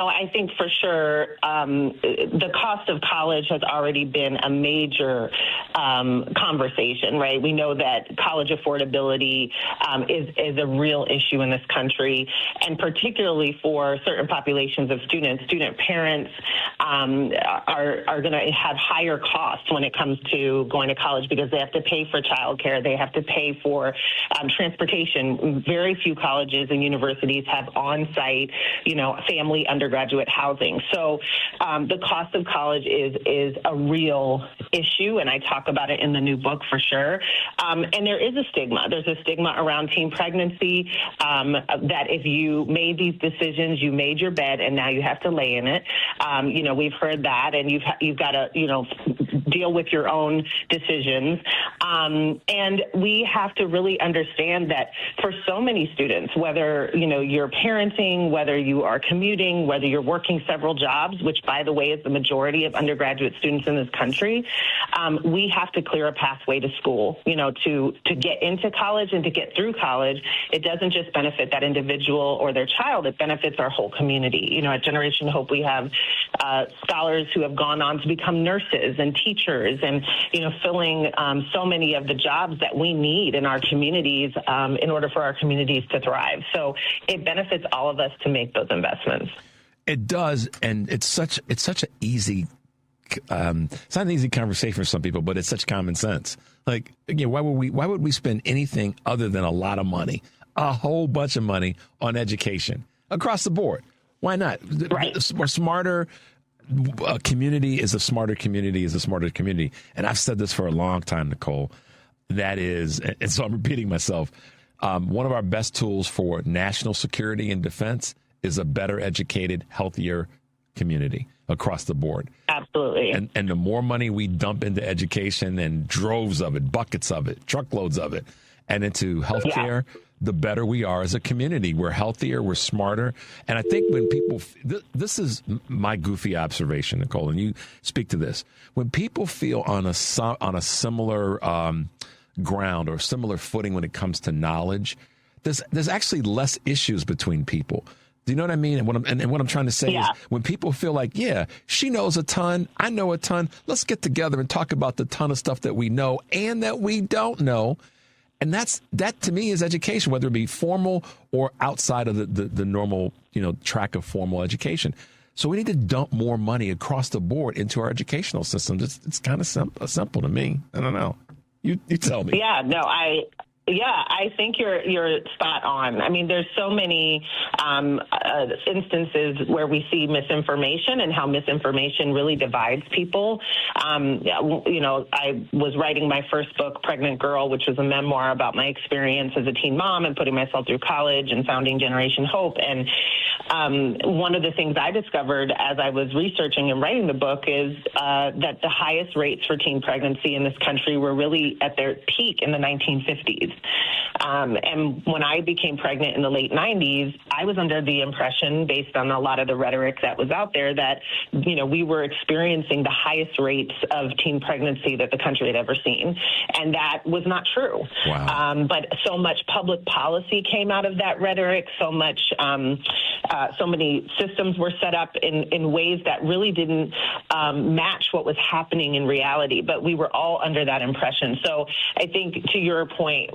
I think for sure the cost of college has already been a major conversation, right? We know that college affordability is a real issue in this country, and particularly for certain populations of students. Student parents are going to have higher costs when it comes to going to college because they have to pay for childcare, they have to pay for transportation. Very few colleges and universities have on-site, family undergraduate housing. So the cost of college is a real issue, and I talk about it in the new book for sure. And there is a stigma. There's a stigma around teen pregnancy, that if you made these decisions, you made your bed, and now you have to lay in it. We've heard that, and you've got to, deal with your own decisions. And we have to really understand that for so many students, whether, you're parenting, whether you are commuting, whether you're working several jobs, which, by the way, is the majority of undergraduate students in this country, we have to clear a pathway to school, to get into college and to get through college. It doesn't just benefit that individual or their child, it benefits our whole community. At Generation Hope, we have scholars who have gone on to become nurses and teachers and, filling so many of the jobs that we need in our communities in order for our communities to thrive. So it benefits all of us to make those investments. It does, and it's such an easy. It's not an easy conversation for some people, but it's such common sense. Like, again, why would we spend anything other than a lot of money, a whole bunch of money on education across the board? Why not? Right. A smarter community is a smarter community is a smarter community. And I've said this for a long time, Nicole. That is, and so I'm repeating myself. One of our best tools for national security and defense is a better educated, healthier community across the board. Absolutely. And the more money we dump into education, and droves of it, buckets of it, truckloads of it, and into healthcare, the better we are as a community. We're healthier, we're smarter. And I think when people, this is my goofy observation, Nicole, and you speak to this. When people feel on a similar ground or similar footing when it comes to knowledge, there's actually less issues between people. Do you know what I mean? And what I'm trying to say is, when people feel like, yeah, she knows a ton, I know a ton, let's get together and talk about the ton of stuff that we know and that we don't know. And that to me is education, whether it be formal or outside of the normal, track of formal education. So we need to dump more money across the board into our educational systems. It's kind of simple to me. I don't know. You tell me. Yeah, no, I think you're spot on. I mean, there's so many instances where we see misinformation and how misinformation really divides people. I was writing my first book, Pregnant Girl, which was a memoir about my experience as a teen mom and putting myself through college and founding Generation Hope. And one of the things I discovered as I was researching and writing the book is that the highest rates for teen pregnancy in this country were really at their peak in the 1950s. And when I became pregnant in the late 90s, I was under the impression, based on a lot of the rhetoric that was out there, that, we were experiencing the highest rates of teen pregnancy that the country had ever seen. And that was not true. Wow. But so much public policy came out of that rhetoric, so many systems were set up in ways that really didn't match what was happening in reality. But we were all under that impression. So I think, to your point,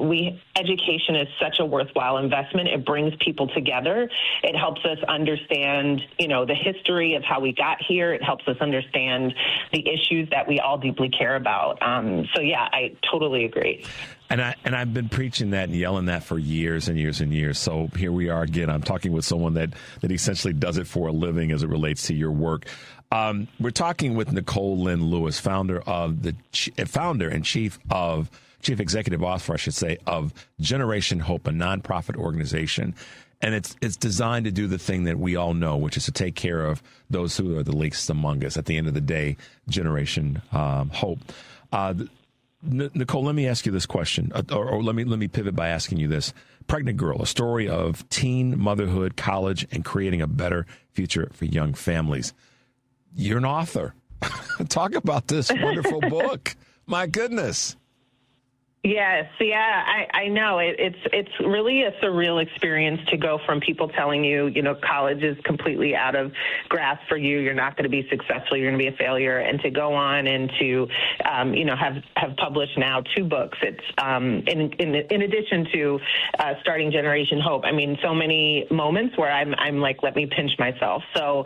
education is such a worthwhile investment. It brings people together. It helps us understand, the history of how we got here. It helps us understand the issues that we all deeply care about. I totally agree. And I've been preaching that and yelling that for years and years and years. So here we are again. I'm talking with someone that essentially does it for a living as it relates to your work. We're talking with Nicole Lynn Lewis, founder and chief executive officer, I should say, of Generation Hope, a nonprofit organization. And it's designed to do the thing that we all know, which is to take care of those who are the least among us. At the end of the day, Generation Hope. Nicole, let me ask you this question, or let me pivot by asking you this. Pregnant Girl, a story of teen motherhood, college, and creating a better future for young families. You're an author. Talk about this wonderful book. My goodness. Yes, I know. It's really a surreal experience to go from people telling you, college is completely out of grasp for you. You're not going to be successful. You're going to be a failure. And to go on and to, have published now 2 books. It's in addition to starting Generation Hope. I mean, so many moments where I'm like, let me pinch myself. So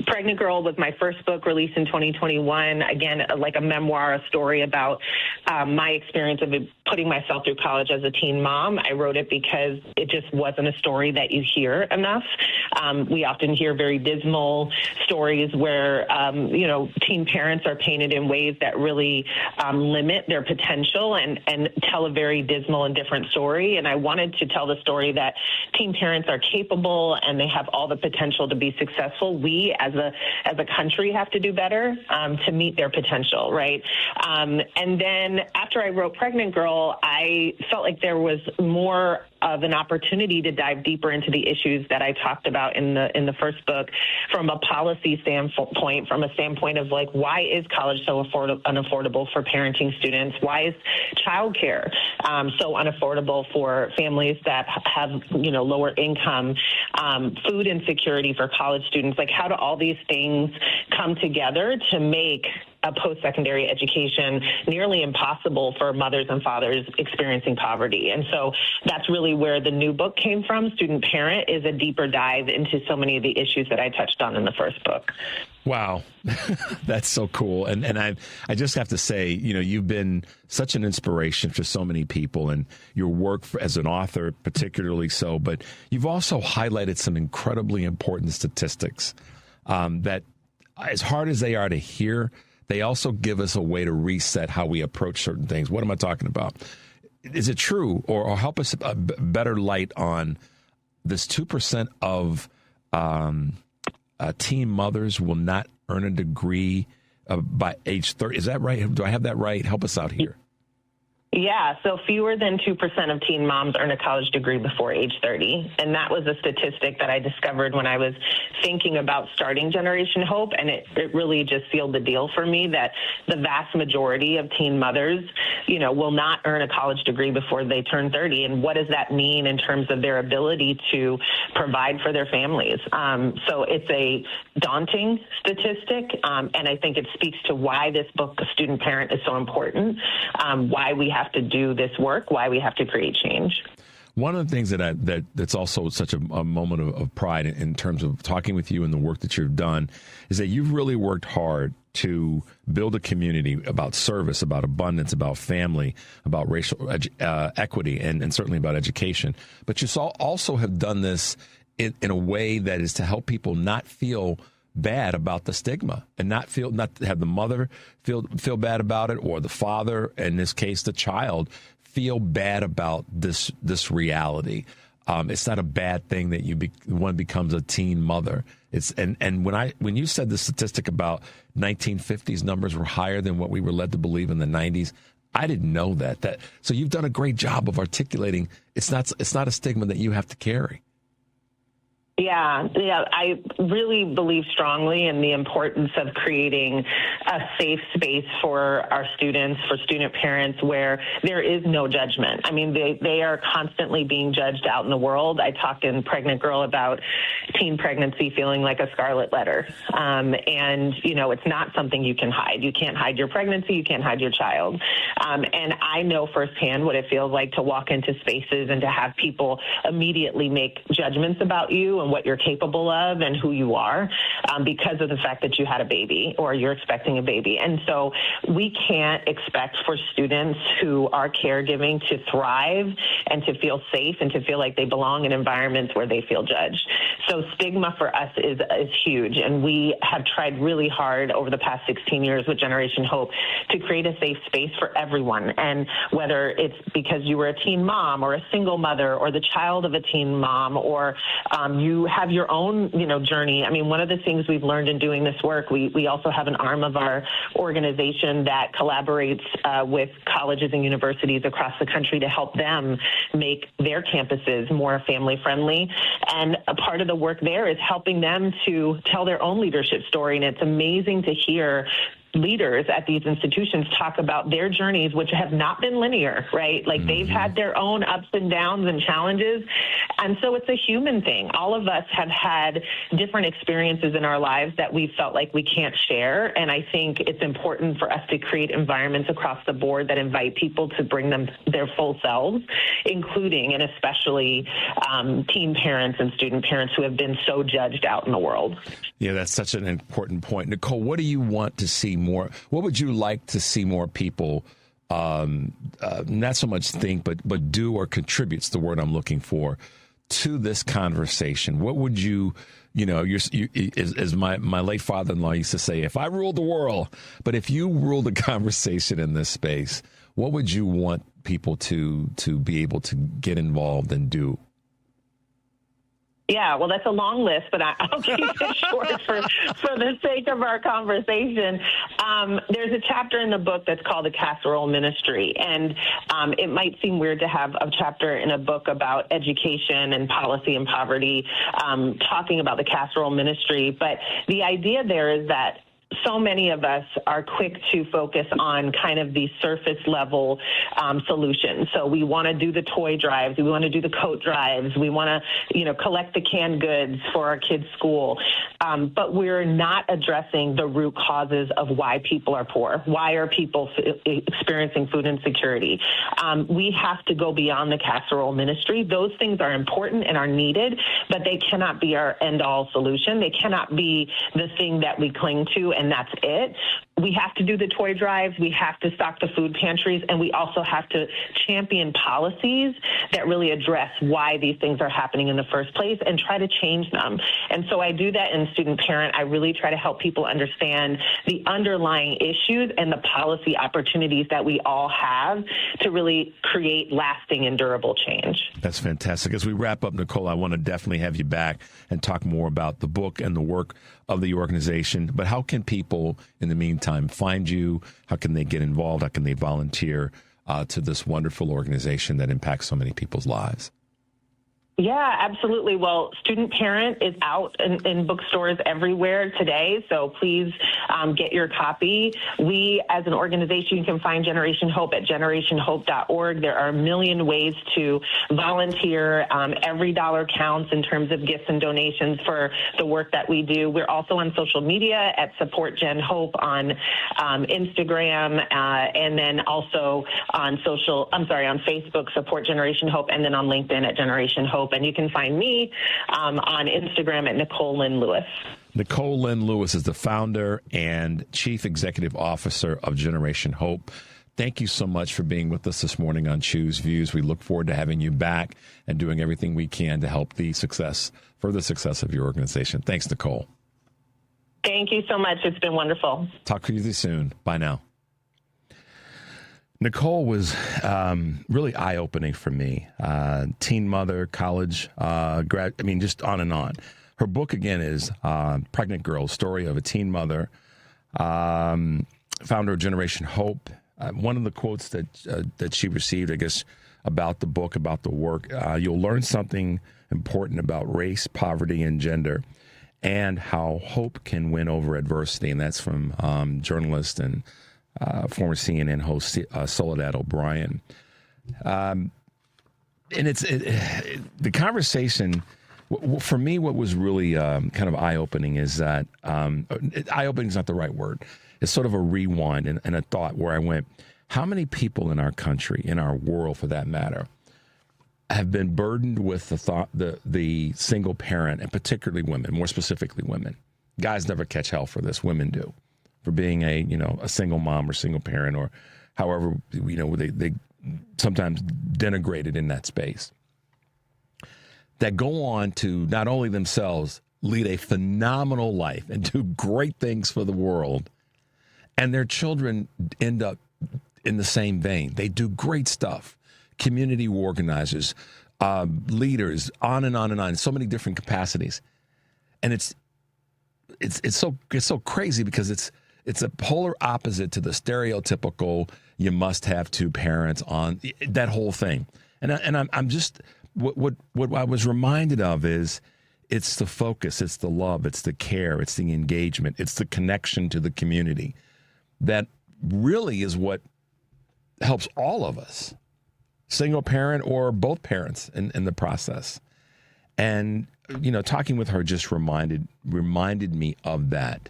Pregnant Girl was my first book, released in 2021. Again, like a memoir, a story about my experience of putting myself through college as a teen mom. I wrote it because it just wasn't a story that you hear enough. We often hear very dismal stories where, teen parents are painted in ways that really limit their potential and tell a very dismal and different story. And I wanted to tell the story that teen parents are capable and they have all the potential to be successful. We as a country have to do better to meet their potential, right? And then after I wrote Pregnant Girl, I felt like there was more of an opportunity to dive deeper into the issues that I talked about in the first book from a policy standpoint, from a standpoint of like, why is college so unaffordable for parenting students? Why is childcare so unaffordable for families that have, lower income, food insecurity for college students? Like, how do all these things come together to make a post-secondary education nearly impossible for mothers and fathers experiencing poverty? And so that's really where the new book came from. Student Parent is a deeper dive into so many of the issues that I touched on in the first book. Wow. That's so cool. And I just have to say, you've been such an inspiration for so many people, and your work as an author particularly so, but you've also highlighted some incredibly important statistics that, as hard as they are to hear, they also give us a way to reset how we approach certain things. What am I talking about? Is it true, or help us a better light on this 2% of teen mothers will not earn a degree by age 30. Is that right? Do I have that right? Help us out here. Yeah, so fewer than 2% of teen moms earn a college degree before age 30. And that was a statistic that I discovered when I was thinking about starting Generation Hope. And it really just sealed the deal for me that the vast majority of teen mothers, will not earn a college degree before they turn 30. And what does that mean in terms of their ability to provide for their families? So it's a daunting statistic. And I think it speaks to why this book, A Student Parent, is so important, why we have to do this work, why we have to create change. One of the things that's also such a moment of pride in terms of talking with you and the work that you've done is that you've really worked hard to build a community about service, about abundance, about family, about racial equity, and certainly about education. But you also have done this in a way that is to help people not feel bad about the stigma and not have the mother feel bad about it, or the father, in this case the child, feel bad about this reality. It's not a bad thing that one becomes a teen mother. And when you said the statistic about 1950s numbers were higher than what we were led to believe in the 90s, I didn't know that. So you've done a great job of articulating it's not a stigma that you have to carry. Yeah, I really believe strongly in the importance of creating a safe space for our students, for student parents, where there is no judgment. I mean, they are constantly being judged out in the world. I talked in Pregnant Girl about teen pregnancy feeling like a scarlet letter. And, it's not something you can hide. You can't hide your pregnancy. You can't hide your child. And I know firsthand what it feels like to walk into spaces and to have people immediately make judgments about you and what you're capable of and who you are because of the fact that you had a baby or you're expecting a baby. And so we can't expect for students who are caregiving to thrive and to feel safe and to feel like they belong in environments where they feel judged. So stigma for us is huge. And we have tried really hard over the past 16 years with Generation Hope to create a safe space for everyone. And whether it's because you were a teen mom or a single mother or the child of a teen mom or you have your own, journey. I mean, one of the things we've learned in doing this work, we also have an arm of our organization that collaborates with colleges and universities across the country to help them make their campuses more family friendly. And a part of the work there is helping them to tell their own leadership story. And it's amazing to hear leaders at these institutions talk about their journeys, which have not been linear, right? Like they've had their own ups and downs and challenges. And so it's a human thing. All of us have had different experiences in our lives that we felt like we can't share. And I think it's important for us to create environments across the board that invite people to bring them their full selves, including and especially teen parents and student parents who have been so judged out in the world. Yeah, that's such an important point. Nicole, what do you want to see more? What would you like to see more people not so much think, but do or contributes, the word I'm looking for, to this conversation? What would you as my late father-in-law used to say, if I ruled the world, but if you ruled the conversation in this space, what would you want people to be able to get involved and do? Yeah, well, that's a long list, but I'll keep it short for the sake of our conversation. There's a chapter in the book that's called The Casserole Ministry, and it might seem weird to have a chapter in a book about education and policy and poverty talking about the casserole ministry, but the idea there is that so many of us are quick to focus on kind of the surface level solutions. So we want to do the toy drives. We want to do the coat drives. We want to, collect the canned goods for our kids' school. But we're not addressing the root causes of why people are poor. Why are people experiencing food insecurity? We have to go beyond the casserole ministry. Those things are important and are needed, but they cannot be our end-all solution. They cannot be the thing that we cling to and that's it. we have to do the toy drives, we have to stock the food pantries, and we also have to champion policies that really address why these things are happening in the first place and try to change them. And so I do that in student parent. I really try to help people understand the underlying issues and the policy opportunities that we all have to really create lasting and durable change. That's fantastic. As we wrap up, Nicole, I want to definitely have you back and talk more about the book and the work of the organization. But how can people, in the meantime, find you? How can they get involved? How can they volunteer to this wonderful organization that impacts so many people's lives? Yeah, absolutely. Well, Student Parent is out in bookstores everywhere today, so please get your copy. We, as an organization, you can find Generation Hope at generationhope.org. There are a million ways to volunteer. Every dollar counts in terms of gifts and donations for the work that we do. We're also on social media at Support Gen Hope on Instagram, and then also on Facebook, Support Generation Hope, and then on LinkedIn at Generation Hope. And you can find me on Instagram at Nicole Lynn Lewis. Nicole Lynn Lewis is the founder and chief executive officer of Generation Hope. Thank you so much for being with us this morning on Choose Views. We look forward to having you back and doing everything we can to help further success of your organization. Thanks, Nicole. Thank you so much. It's been wonderful. Talk to you soon. Bye now. Nicole was really eye-opening for me. Teen mother, college, just on and on. Her book, again, is Pregnant Girl, Story of a Teen Mother, founder of Generation Hope. One of the quotes that she received, I guess, about the book, about the work, you'll learn something important about race, poverty, and gender, and how hope can win over adversity. And that's from journalist and former CNN host Soledad O'Brien. And the conversation, for me, what was really kind of eye-opening is that, eye-opening is not the right word. It's sort of a rewind and a thought where I went, how many people in our country, in our world for that matter, have been burdened with the thought, the single parent, and particularly women, more specifically women. Guys never catch hell for this, women do. For being a single mom or single parent, or however, they sometimes denigrated in that space, that go on to not only themselves lead a phenomenal life and do great things for the world, and their children end up in the same vein. They do great stuff. Community organizers, leaders, on and on and on, so many different capacities. And it's so crazy because it's a polar opposite to the stereotypical you must have two parents on that whole thing. And I'm just what I was reminded of is it's the focus, it's the love, it's the care, it's the engagement, it's the connection to the community that really is what helps all of us, single parent or both parents in the process. And talking with her just reminded me of that.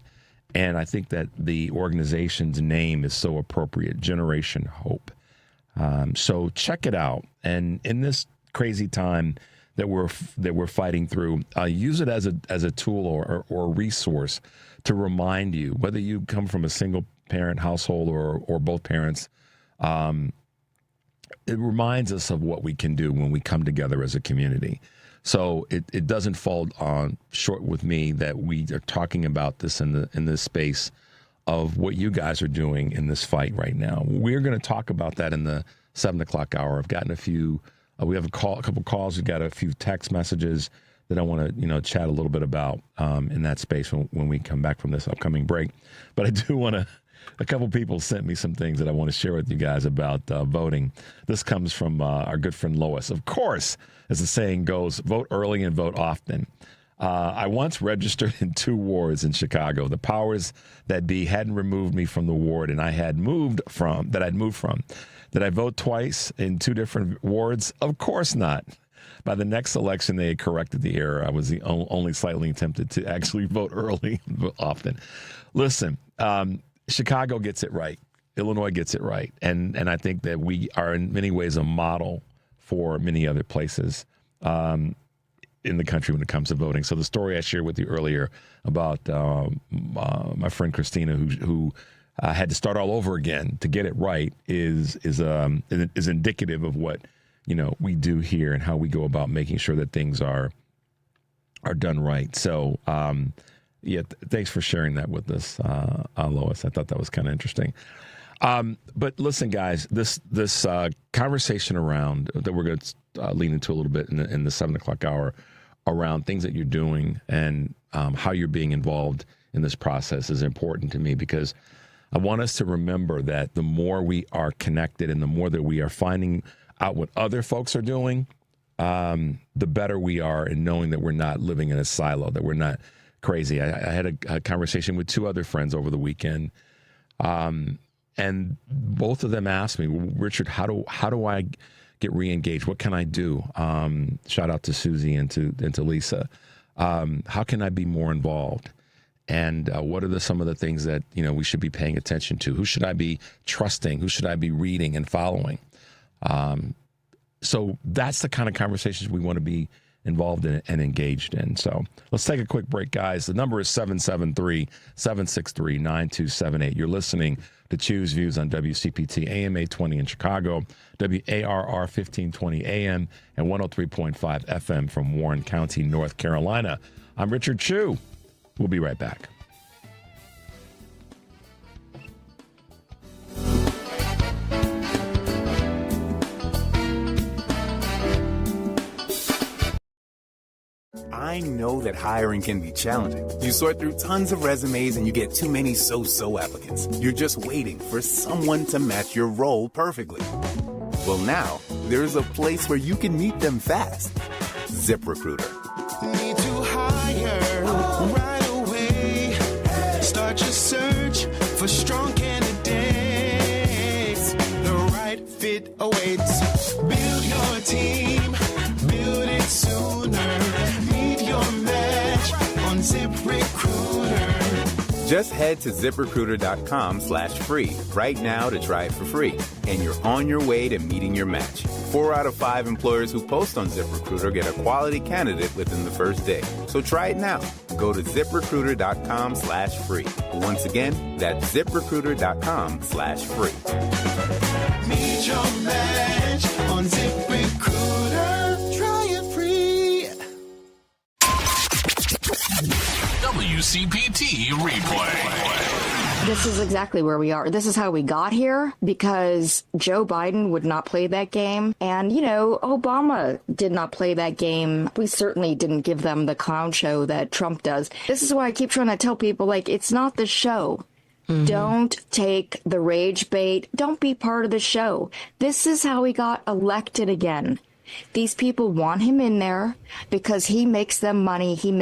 And I think that the organization's name is so appropriate, Generation Hope. So check it out. And in this crazy time that we're fighting through, use it as a tool or resource to remind you, whether you come from a single parent household or both parents. It reminds us of what we can do when we come together as a community. So it doesn't fall on short with me that we are talking about this in this space of what you guys are doing in this fight right now. We're going to talk about that in the 7 o'clock hour. I've gotten a few. We have a couple calls. We've got a few text messages that I want to chat a little bit about in that space when we come back from this upcoming break. But I do want to. A couple people sent me some things that I want to share with you guys about voting. This comes from our good friend Lois. Of course, as the saying goes, vote early and vote often. I once registered in 2 wards in Chicago. The powers that be hadn't removed me from the ward and I'd moved from. Did I vote twice in 2 different wards? Of course not. By the next election, they had corrected the error. I was the only slightly tempted to actually vote early and vote often. Listen, Chicago gets it right. Illinois gets it right. And I think that we are in many ways a model for many other places in the country when it comes to voting. So the story I shared with you earlier about my friend Christina, who had to start all over again to get it right is indicative of what we do here and how we go about making sure that things are done right. So thanks for sharing that with us, Lois. I thought that was kind of interesting. But listen, guys, this conversation around that we're going to lean into a little bit in the 7 o'clock hour around things that you're doing and how you're being involved in this process is important to me, because I want us to remember that the more we are connected and the more that we are finding out what other folks are doing, the better we are in knowing that we're not living in a silo, that we're not crazy. I had a conversation with 2 other friends over the weekend, and both of them asked me, Richard, how do I get re-engaged? What can I do? Shout out to Susie and to Lisa. How can I be more involved? And what are some of the things that we should be paying attention to? Who should I be trusting? Who should I be reading and following? So that's the kind of conversations we want to be involved in and engaged in. So let's take a quick break, guys. The number is 773-763-9278. You're listening to Choose Views on WCPT AM 820 in Chicago, WARR 1520 AM, and 103.5 FM from Warren County, North Carolina. I'm Richard Chu. We'll be right back. I know that hiring can be challenging. You sort through tons of resumes and you get too many so-so applicants. You're just waiting for someone to match your role perfectly. Well, now there's a place where you can meet them fast. ZipRecruiter. Need to hire right away. Start your search for strong candidates. The right fit awaits. Build your team. Build it sooner. Meet your match on ZipRecruiter. Just head to ZipRecruiter.com/free right now to try it for free. And you're on your way to meeting your match. 4 out of 5 employers who post on ZipRecruiter get a quality candidate within the first day. So try it now. Go to ZipRecruiter.com/free. Once again, that's ZipRecruiter.com/free. Meet your match on ZipRecruiter. Try it free. WCPT replay. This is exactly where we are. This is how we got here, because Joe Biden would not play that game. And, Obama did not play that game. We certainly didn't give them the clown show that Trump does. This is why I keep trying to tell people, it's not the show. Mm-hmm. Don't take the rage bait. Don't be part of the show. This is how he got elected again. These people want him in there because he makes them money. He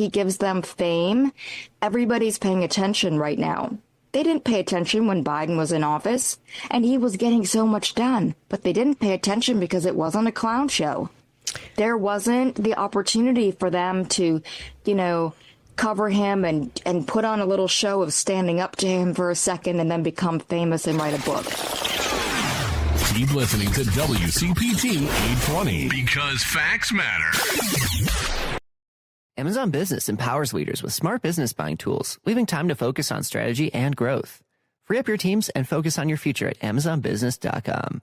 gives them fame. Everybody's paying attention right now. They didn't pay attention when Biden was in office, and he was getting so much done. But they didn't pay attention because it wasn't a clown show. There wasn't the opportunity for them to, cover him and put on a little show of standing up to him for a second and then become famous and write a book. Keep listening to WCPT 820 because facts matter. Amazon Business empowers leaders with smart business buying tools, leaving time to focus on strategy and growth. Free up your teams and focus on your future at AmazonBusiness.com.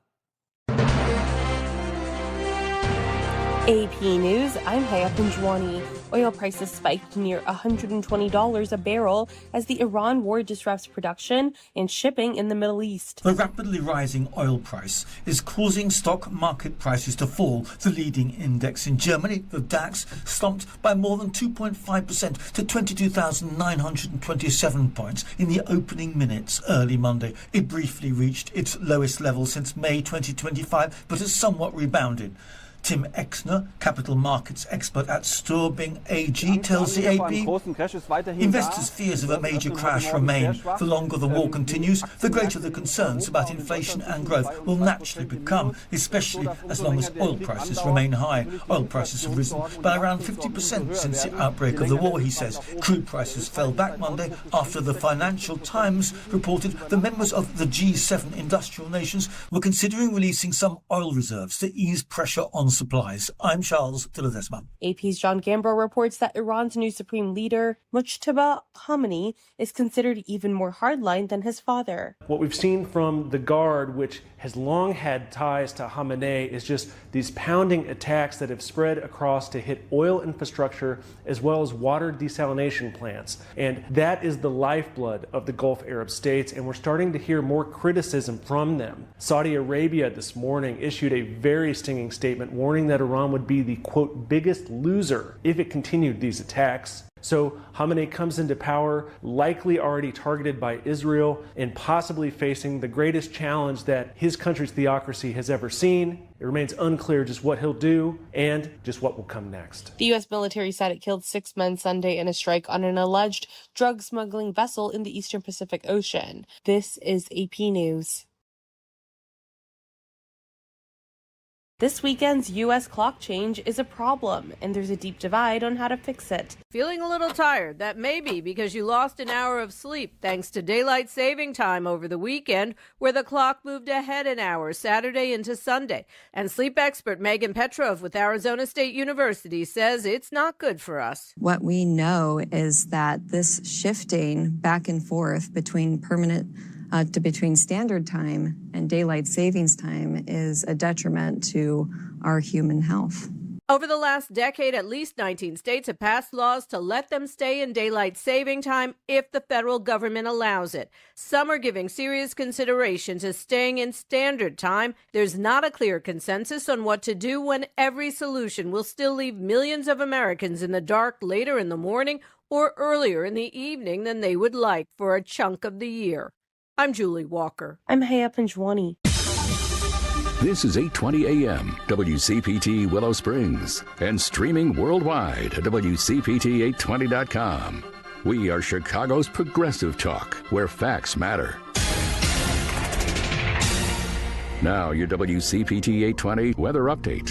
AP News, I'm Hayat Jwani. Oil prices spiked near $120 a barrel as the Iran war disrupts production and shipping in the Middle East. The rapidly rising oil price is causing stock market prices to fall. The leading index in Germany, the DAX, slumped by more than 2.5% to 22,927 points in the opening minutes early Monday. It briefly reached its lowest level since May 2025, but has somewhat rebounded. Tim Exner, capital markets expert at Sturbing AG, tells the AP investors' fears of a major crash remain. The longer the war continues, the greater the concerns about inflation and growth will naturally become, especially as long as oil prices remain high. Oil prices have risen by around 50% since the outbreak of the war, he says. Crude prices fell back Monday after the Financial Times reported the members of the G7 industrial nations were considering releasing some oil reserves to ease pressure on supplies. I'm Charles de Ledesma. AP's John Gambro reports that Iran's new supreme leader, Mujtaba Khamenei, is considered even more hardline than his father. What we've seen from the Guard, which has long had ties to Khamenei, is just these pounding attacks that have spread across to hit oil infrastructure as well as water desalination plants. And that is the lifeblood of the Gulf Arab states, and we're starting to hear more criticism from them. Saudi Arabia this morning issued a very stinging statement warning that Iran would be the, quote, biggest loser if it continued these attacks. So Khamenei comes into power, likely already targeted by Israel and possibly facing the greatest challenge that his country's theocracy has ever seen. It remains unclear just what he'll do and just what will come next. The U.S. military said it killed 6 men Sunday in a strike on an alleged drug smuggling vessel in the Eastern Pacific Ocean. This is AP News. This weekend's U.S. clock change is a problem, and there's a deep divide on how to fix it. Feeling a little tired? That may be because you lost an hour of sleep thanks to daylight saving time over the weekend, where the clock moved ahead an hour Saturday into Sunday. And sleep expert Megan Petrov with Arizona State University says it's not good for us. What we know is that this shifting back and forth between between standard time and daylight savings time is a detriment to our human health. Over the last decade, at least 19 states have passed laws to let them stay in daylight saving time if the federal government allows it. Some are giving serious consideration to staying in standard time. There's not a clear consensus on what to do when every solution will still leave millions of Americans in the dark later in the morning or earlier in the evening than they would like for a chunk of the year. I'm Julie Walker. I'm Haya Panjwani. This is 8:20 a.m. WCPT Willow Springs and streaming worldwide at WCPT820.com. We are Chicago's progressive talk, where facts matter. Now your WCPT 820 weather update.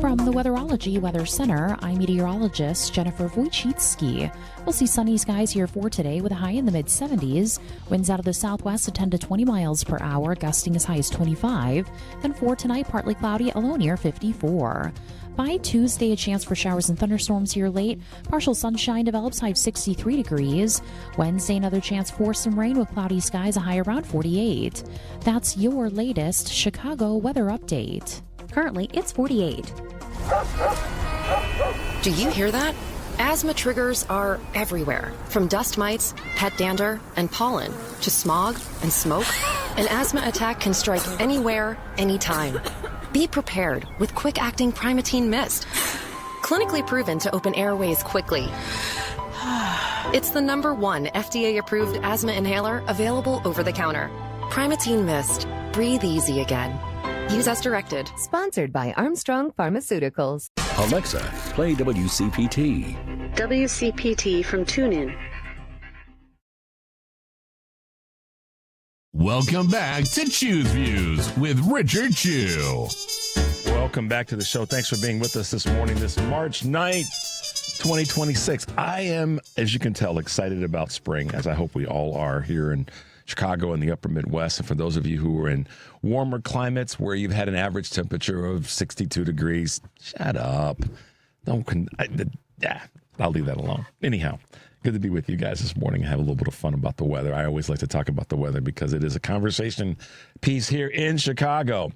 From the Weatherology Weather Center, I'm meteorologist Jennifer Wojcicki. We'll see sunny skies here for today with a high in the mid-70s. Winds out of the southwest at 10 to 20 miles per hour, gusting as high as 25. Then for tonight, partly cloudy, a low near 54. By Tuesday, a chance for showers and thunderstorms here late. Partial sunshine develops, high of 63 degrees. Wednesday, another chance for some rain with cloudy skies, a high around 48. That's your latest Chicago weather update. Currently, it's 48. Do you hear that? Asthma triggers are everywhere, from dust mites, pet dander, and pollen, to smog and smoke. An asthma attack can strike anywhere, anytime. Be prepared with quick-acting Primatene Mist. Clinically proven to open airways quickly. It's the #1 FDA-approved asthma inhaler available over the counter. Primatene Mist. Breathe easy again. Use as directed. Sponsored by Armstrong Pharmaceuticals. Alexa, play WCPT. WCPT from TuneIn. Welcome back to Choose Views with Richard Chew. Welcome back to the show. Thanks for being with us this morning, this March 9th, 2026. I am, as you can tell, excited about spring, as I hope we all are here in Chicago and the upper Midwest. And for those of you who are in warmer climates where you've had an average temperature of 62 degrees, shut up. I'll leave that alone. Anyhow, good to be with you guys this morning and have a little bit of fun about the weather. I always like to talk about the weather because it is a conversation piece here in Chicago.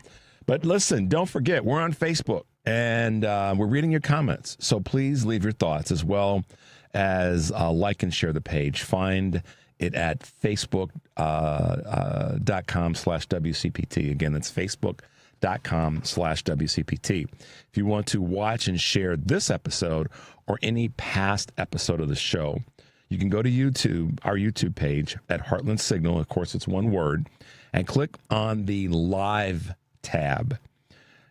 But listen, don't forget, we're on Facebook and we're reading your comments. So please leave your thoughts as well as like and share the page. Find it at facebook.com/WCPT. Again, that's facebook.com/WCPT. If you want to watch and share this episode or any past episode of the show, you can go to YouTube, our YouTube page at Heartland Signal. Of course, it's one word, and click on the live tab.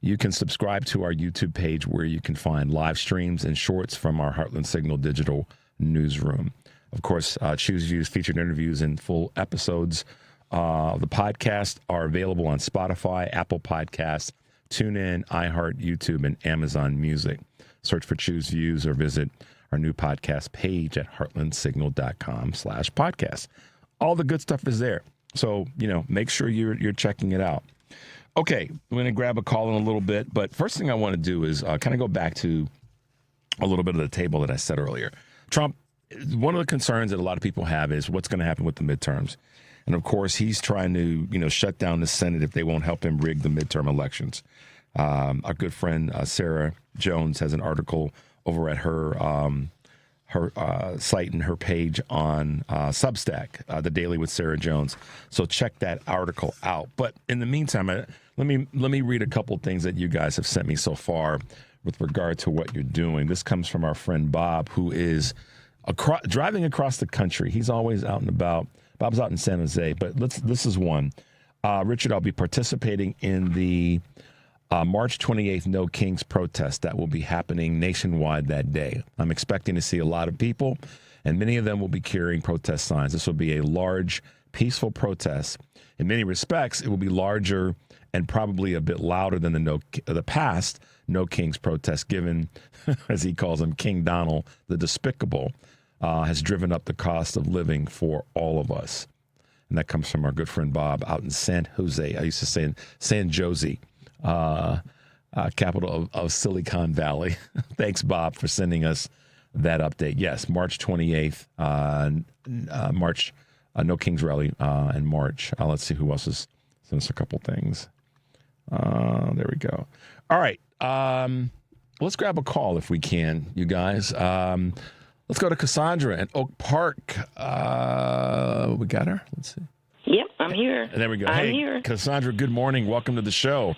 You can subscribe to our YouTube page where you can find live streams and shorts from our Heartland Signal digital newsroom. Of course, Choose Views featured interviews and full episodes of the podcast are available on Spotify, Apple Podcasts, TuneIn, iHeart, YouTube, and Amazon Music. Search for Choose Views or visit our new podcast page at heartlandsignal.com/podcast. All the good stuff is there. So, make sure you're checking it out. Okay, I'm going to grab a call in a little bit, but first thing I want to do is kind of go back to a little bit of the table that I said earlier. Trump, one of the concerns that a lot of people have is what's going to happen with the midterms. And, of course, he's trying to, shut down the Senate if they won't help him rig the midterm elections. Our good friend Sarah Jones has an article over at her site and her page on Substack, The Daily with Sarah Jones. So check that article out. But in the meantime, let me read a couple things that you guys have sent me so far with regard to what you're doing. This comes from our friend Bob, who is driving across the country. He's always out and about. Bob's out in San Jose, but this is one. Richard, I'll be participating in the March 28th No Kings protest that will be happening nationwide that day. I'm expecting to see a lot of people, and many of them will be carrying protest signs. This will be a large, peaceful protest. In many respects, it will be larger and probably a bit louder than the past No Kings protest, given, as he calls him, King Donald, the despicable, has driven up the cost of living for all of us. And that comes from our good friend Bob out in San Jose. I used to say in San Jose, capital of Silicon Valley. Thanks, Bob, for sending us that update. Yes, March 28th, March, No Kings Rally in March. Let's see who else is sending us a couple things. There we go. All right. Let's grab a call if we can, you guys. Let's go to Cassandra in Oak Park. We got her? Let's see. Yep, I'm here. There we go. I'm hey, here. Cassandra, good morning. Welcome to the show.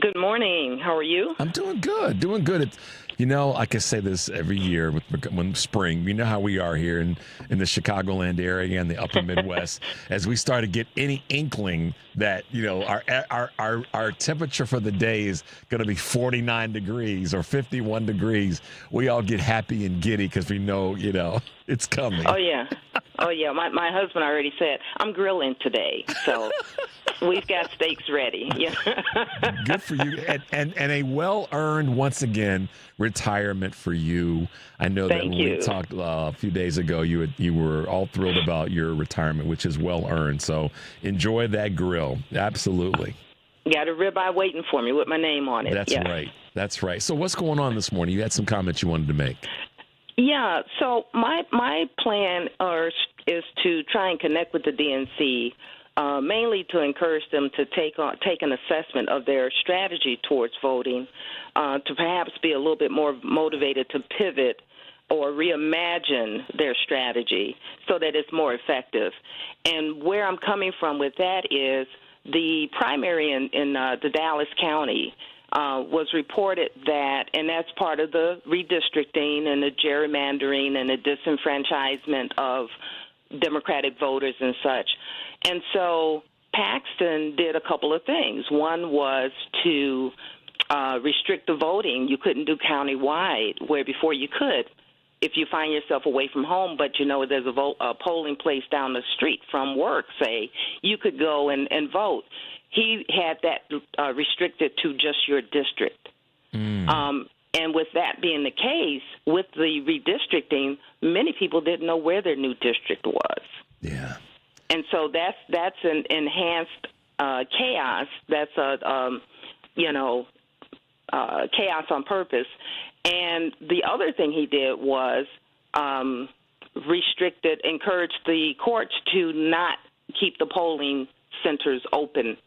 Good morning. How are you? I'm doing good. Doing good. Like I say this every year when spring, you know how we are here in the Chicagoland area and the upper Midwest. As we start to get any inkling that, our temperature for the day is going to be 49 degrees or 51 degrees, we all get happy and giddy because we know, it's coming. Oh, yeah. Oh, yeah. My husband already said, I'm grilling today. So we've got steaks ready. Yeah. Good for you. And a well-earned, once again, retirement for you. I know that when we talked a few days ago, you were all thrilled about your retirement, which is well-earned. So enjoy that grill. Absolutely. Got a ribeye waiting for me with my name on it. That's right. That's right. So what's going on this morning? You had some comments you wanted to make. Yeah, so my plan is to try and connect with the DNC, mainly to encourage them to take an assessment of their strategy towards voting, to perhaps be a little bit more motivated to pivot or reimagine their strategy so that it's more effective. And where I'm coming from with that is the primary in the Dallas County was reported that, and that's part of the redistricting and the gerrymandering and the disenfranchisement of Democratic voters and such. And so Paxton did a couple of things. One was to restrict the voting. You couldn't do countywide, where before you could. If you find yourself away from home, but there's a polling place down the street from work, say, you could go and vote. He had that restricted to just your district. And with that being the case, with the redistricting, many people didn't know where their new district was. Yeah. And so that's an enhanced chaos. That's chaos on purpose. And the other thing he did was encouraged the courts to not keep the polling centers open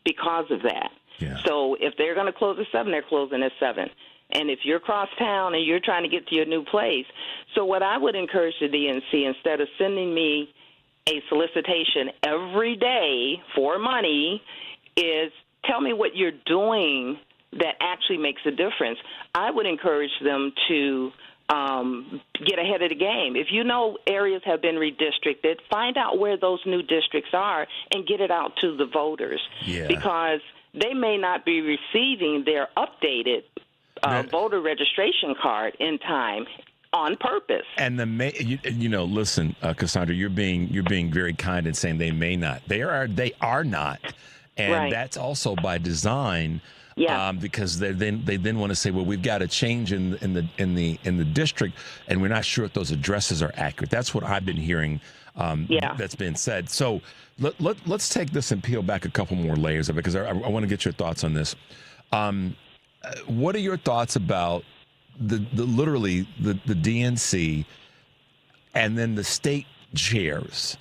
because of that. Yeah. So if they're going to close at 7, they're closing at 7. And if you're across town and you're trying to get to your new place, so what I would encourage the DNC, instead of sending me a solicitation every day for money, is tell me what you're doing that actually makes a difference. I would encourage them to get ahead of the game. If you know areas have been redistricted, find out where those new districts are and get it out to the voters. Yeah. Because they may not be receiving their updated voter registration card in time on purpose. And listen, Cassandra, you're being very kind in saying they may not. They are not, and right. That's also by design. Yeah. Because they then want to say, well, we've got a change in the district, and we're not sure if those addresses are accurate. That's what I've been hearing that's been said. So let's take this and peel back a couple more layers of it, because I want to get your thoughts on this. What are your thoughts about the DNC and then the state chairs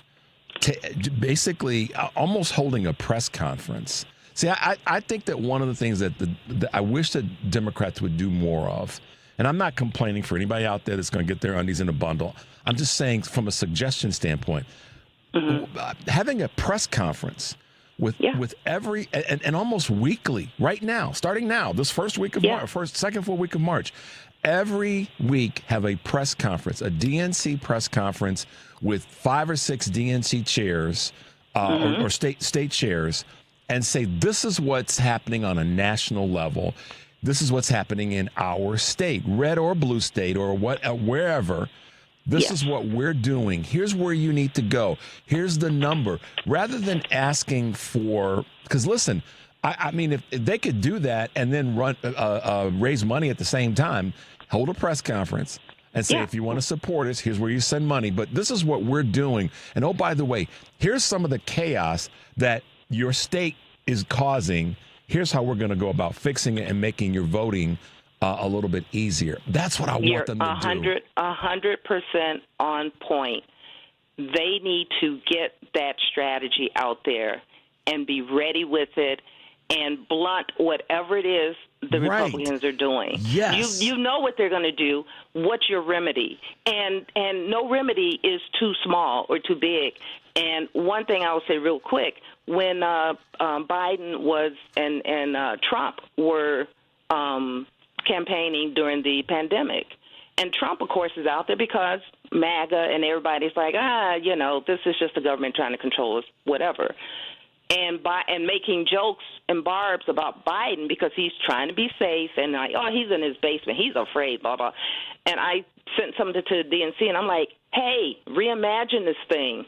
basically almost holding a press conference? See, I think that one of the things that I wish that Democrats would do more of, and I'm not complaining for anybody out there that's going to get their undies in a bundle. I'm just saying from a suggestion standpoint, having a press conference with every and almost weekly right now, starting now, this first week of March, second full week of March, every week have a press conference, a DNC press conference with 5 or 6 DNC chairs or state chairs, and say, this is what's happening on a national level. This is what's happening in our state, red or blue state or wherever. This is what we're doing. Here's where you need to go. Here's the number. Rather than asking for, because listen, I mean, if they could do that and then raise money at the same time, hold a press conference and say, if you want to support us, here's where you send money. But this is what we're doing. And oh, by the way, here's some of the chaos that your state is causing. Here's how we're going to go about fixing it and making your voting a little bit easier. That's what I want them to do. 100% on point. They need to get that strategy out there and be ready with it and blunt whatever it is the Republicans are doing. Yes. You know what they're going to do. What's your remedy? And no remedy is too small or too big. And one thing I will say real quick, when Biden was and Trump were campaigning during the pandemic, and Trump, of course, is out there because MAGA and everybody's like, this is just the government trying to control us, whatever. And making jokes and barbs about Biden because he's trying to be safe and like, he's in his basement, he's afraid, blah, blah. And I sent something to the DNC, and I'm like, hey, reimagine this thing.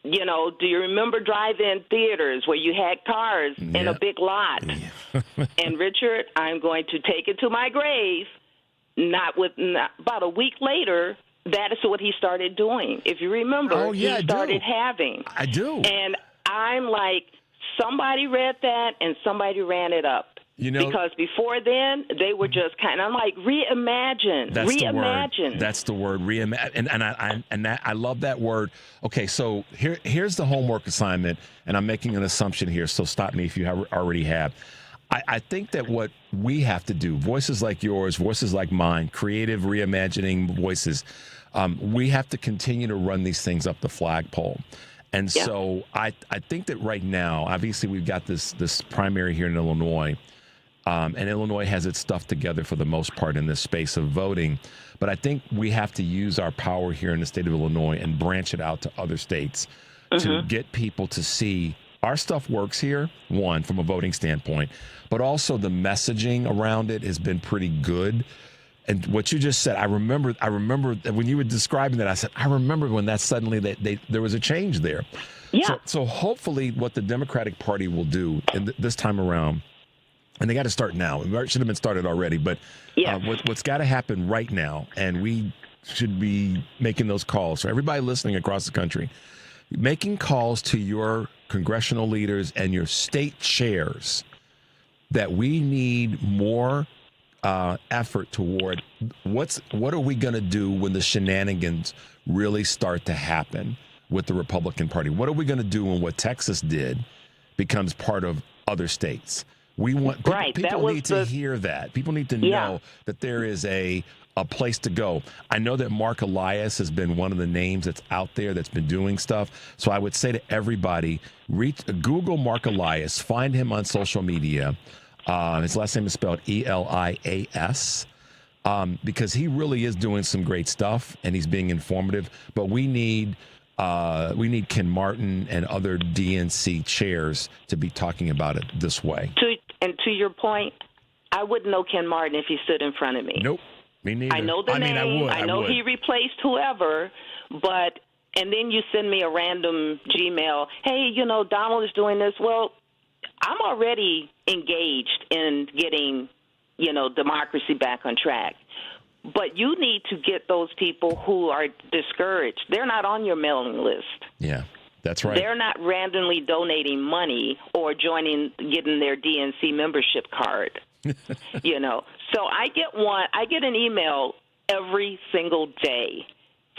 You know, do you remember drive-in theaters where you had cars in a big lot? And Richard, I'm going to take it to my grave. About a week later, that is what he started doing. If you remember, he started having. I do. And I'm like, somebody read that and somebody ran it up. Because before then, they were just I'm like, reimagine. That's the word, reimagine. And I love that word. Okay, so here's the homework assignment, and I'm making an assumption here, so stop me if you already have. I think that what we have to do, voices like yours, voices like mine, creative reimagining voices, we have to continue to run these things up the flagpole. And so I think that right now, obviously we've got this primary here in Illinois, and Illinois has its stuff together for the most part in this space of voting. But I think we have to use our power here in the state of Illinois and branch it out to other states to get people to see our stuff works here, one, from a voting standpoint, but also the messaging around it has been pretty good. And what you just said, I remember when you were describing that, I said, I remember when that suddenly there was a change there. Yeah. So hopefully what the Democratic Party will do this time around, and they got to start now. It should have been started already, but what's got to happen right now, and we should be making those calls. So everybody listening across the country, making calls to your congressional leaders and your state chairs that we need more effort toward what are we going to do when the shenanigans really start to happen with the Republican Party? What are we going to do when what Texas did becomes part of other states? We want people need to hear that. People need to know that there is a place to go. I know that Mark Elias has been one of the names that's out there that's been doing stuff. So I would say to everybody, Google Mark Elias, find him on social media. His last name is spelled Elias, because he really is doing some great stuff and he's being informative. But we need Ken Martin and other DNC chairs to be talking about it this way. To your point, I wouldn't know Ken Martin if he stood in front of me. Nope, me neither. I know the name. I know he replaced whoever, and then you send me a random Gmail. Hey, Donald is doing this. Well, I'm already engaged in getting, democracy back on track. But you need to get those people who are discouraged. They're not on your mailing list. Yeah, that's right. They're not randomly donating money or getting their DNC membership card. So I get an email every single day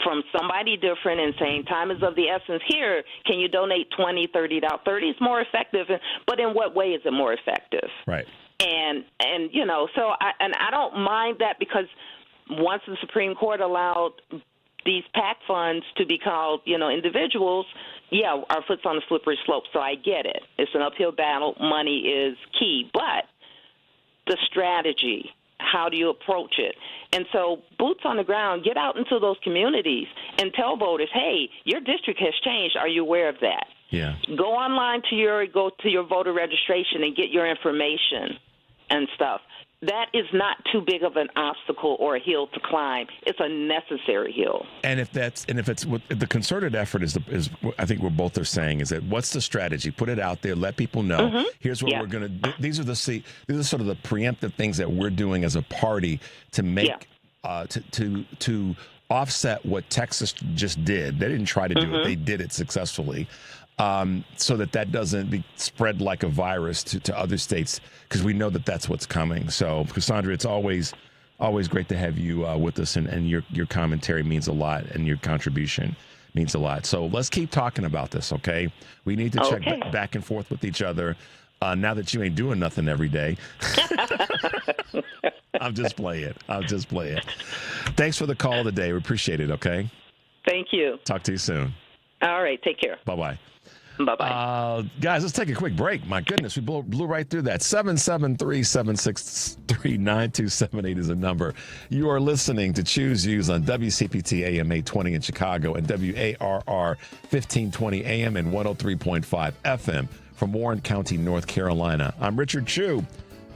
from somebody different and saying time is of the essence. Here, can you donate $20, $30? $30 is more effective, but in what way is it more effective? Right. And so I don't mind that, because once the Supreme Court allowed these PAC funds to be called, individuals, our foot's on a slippery slope. So I get it. It's an uphill battle. Money is key. But the strategy, how do you approach it? And so boots on the ground, get out into those communities and tell voters, hey, your district has changed. Are you aware of that? Yeah. Go online to your voter registration and get your information and stuff. That is not too big of an obstacle or a hill to climb. It's a necessary hill. And if it's what the concerted effort is I think what both are saying is that what's the strategy? Put it out there, let people know. Mm-hmm. Here's what we're going to. These are sort of the preemptive things that we're doing as a party to make to offset what Texas just did. They didn't try to do it; they did it successfully. So that doesn't spread like a virus to other states, because we know that that's what's coming. So, Cassandra, it's always great to have you with us, and your commentary means a lot, and your contribution means a lot. So let's keep talking about this, okay? We need to check back and forth with each other now that you ain't doing nothing every day. I'll just play it. Thanks for the call today. We appreciate it, okay? Thank you. Talk to you soon. All right. Take care. Bye-bye. Bye-bye. Guys, let's take a quick break. My goodness, we blew right through that. 773-763-9278 is a number. You are listening to Choose Views on WCPT AM 820 in Chicago and WARR 1520 AM and 103.5 FM from Warren County, North Carolina. I'm Richard Chu.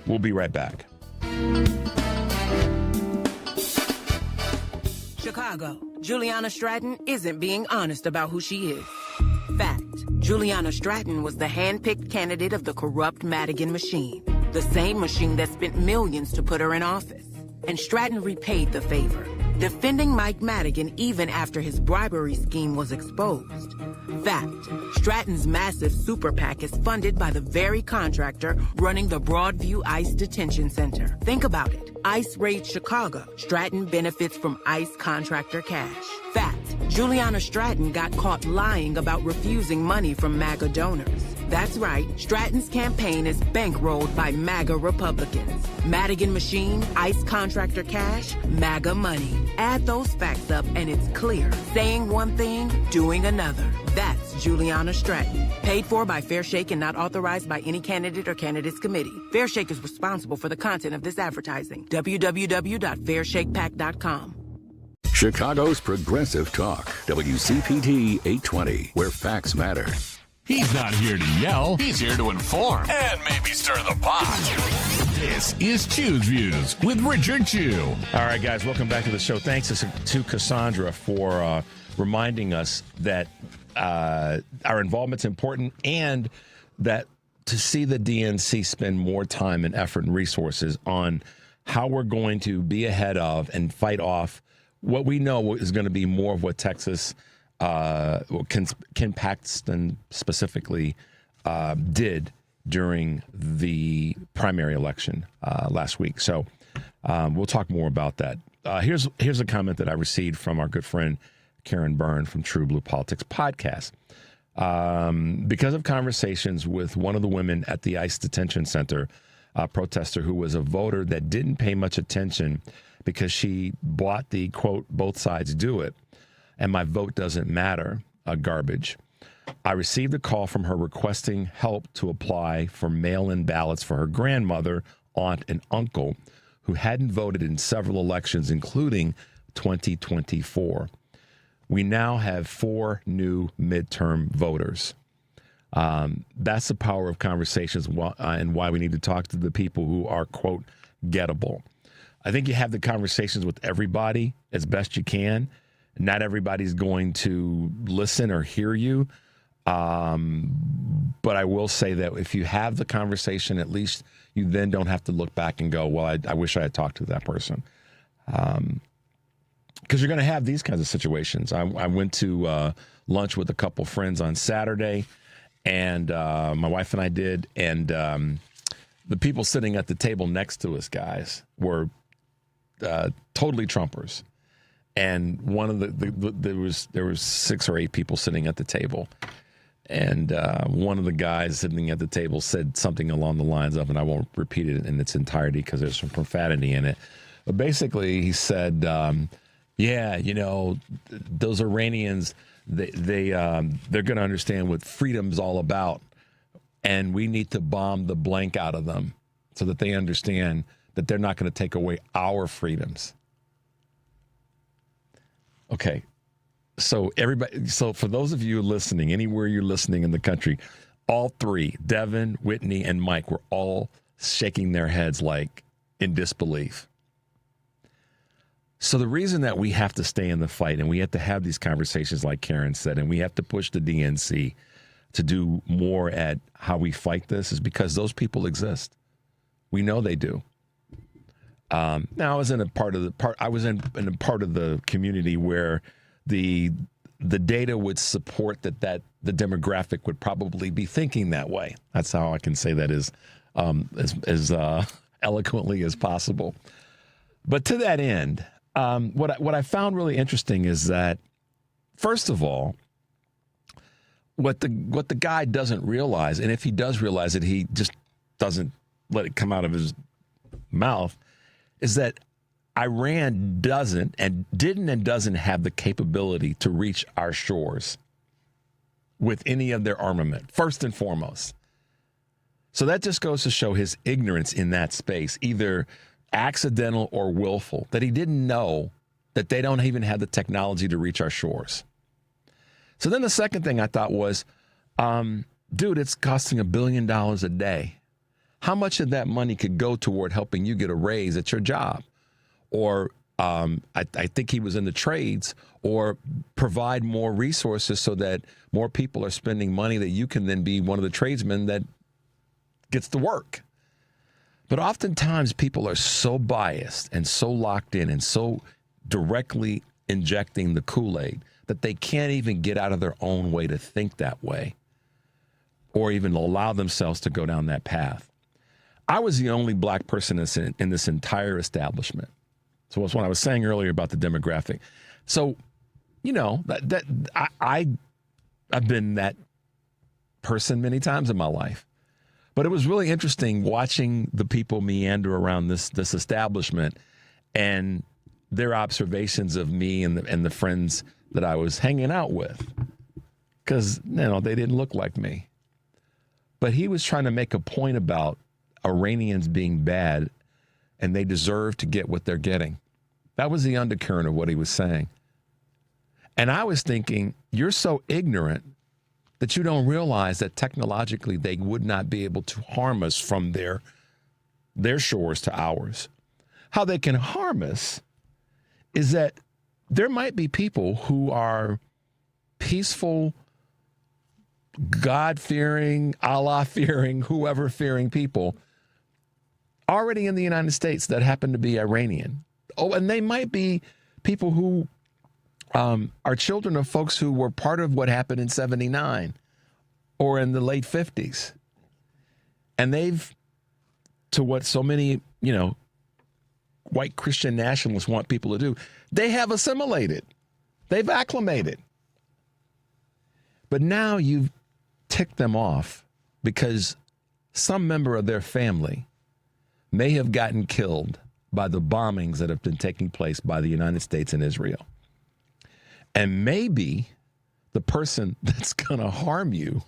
We'll be right back. Chicago. Juliana Stratton isn't being honest about who she is. Fact. Juliana Stratton was the hand-picked candidate of the corrupt Madigan machine, the same machine that spent millions to put her in office. And Stratton repaid the favor, defending Mike Madigan even after his bribery scheme was exposed. Fact. Stratton's massive super PAC is funded by the very contractor running the Broadview ICE Detention Center. Think about it. ICE raids Chicago. Stratton benefits from ICE contractor cash. Fact. Juliana Stratton got caught lying about refusing money from MAGA donors. That's right. Stratton's campaign is bankrolled by MAGA Republicans. Madigan machine, ICE contractor cash, MAGA money. Add those facts up and it's clear. Saying one thing, doing another. That's Juliana Stratton. Paid for by Fair Shake and not authorized by any candidate or candidates committee. Fair Shake is responsible for the content of this advertising. www.fairShakePAC.com. Chicago's Progressive Talk, WCPT 820, where facts matter. He's not here to yell. He's here to inform and maybe stir the pot. This is Choose Views with Richard Chu. All right, guys, welcome back to the show. Thanks to Cassandra for reminding us that our involvement's important, and that to see the DNC spend more time and effort and resources on how we're going to be ahead of and fight off what we know is going to be more of what Texas, Ken Paxton specifically, did during the primary election last week. So we'll talk more about that. Here's a comment that I received from our good friend Karen Byrne from True Blue Politics podcast. Because of conversations with one of the women at the ICE detention center, a protester who was a voter that didn't pay much attention because she bought the, quote, both sides do it, and my vote doesn't matter, garbage. I received a call from her requesting help to apply for mail-in ballots for her grandmother, aunt, and uncle who hadn't voted in several elections, including 2024. We now have 4 new midterm voters. That's the power of conversations and why we need to talk to the people who are, quote, gettable. I think you have the conversations with everybody as best you can. Not everybody's going to listen or hear you. But I will say that if you have the conversation, at least you then don't have to look back and go, well, I wish I had talked to that person. Because you're going to have these kinds of situations. I went to lunch with a couple friends on Saturday, and my wife and I did, and the people sitting at the table next to us, guys, were totally Trumpers. And one of there was 6 or 8 people sitting at the table, and one of the guys sitting at the table said something along the lines of, and I won't repeat it in its entirety because there's some profanity in it, but basically he said, yeah, you know, those Iranians, they're going to understand what freedom's all about, and we need to bomb the blank out of them so that they understand that they're not going to take away our freedoms. Okay, so for those of you listening, anywhere you're listening in the country, all 3, Devin, Whitney, and Mike, were all shaking their heads like in disbelief. So the reason that we have to stay in the fight and we have to have these conversations like Karen said, and we have to push the DNC to do more at how we fight this is because those people exist. We know they do. Now I was in a part of the community where the data would support that the demographic would probably be thinking that way. That's how I can say that as eloquently as possible. But to that end, what I found really interesting is that, first of all, what the guy doesn't realize, and if he does realize it, he just doesn't let it come out of his mouth, is that Iran doesn't and doesn't have the capability to reach our shores with any of their armament, first and foremost. So that just goes to show his ignorance in that space, either accidental or willful, that he didn't know that they don't even have the technology to reach our shores. So then the second thing I thought was, dude, it's costing $1 billion a day. How much of that money could go toward helping you get a raise at your job? Or I think he was in the trades, or provide more resources so that more people are spending money that you can then be one of the tradesmen that gets the work. But oftentimes people are so biased and so locked in and so directly injecting the Kool-Aid that they can't even get out of their own way to think that way or even allow themselves to go down that path. I was the only black person in this entire establishment. So that's what I was saying earlier about the demographic. So, you know, I've been that person many times in my life. But it was really interesting watching the people meander around this establishment and their observations of me and the friends that I was hanging out with. Because, you know, they didn't look like me. But he was trying to make a point about Iranians being bad and they deserve to get what they're getting. That was the undercurrent of what he was saying. And I was thinking, you're so ignorant that you don't realize that technologically they would not be able to harm us from their shores to ours. How they can harm us is that there might be people who are peaceful, God-fearing, Allah-fearing, whoever-fearing people already in the United States that happen to be Iranian. Oh, and they might be people who are children of folks who were part of what happened in 79 or in the late 50s. And they've, to what so many, you know, white Christian nationalists want people to do, they have assimilated. They've acclimated. But now you've ticked them off because some member of their family may have gotten killed by the bombings that have been taking place by the United States and Israel. And maybe the person that's going to harm you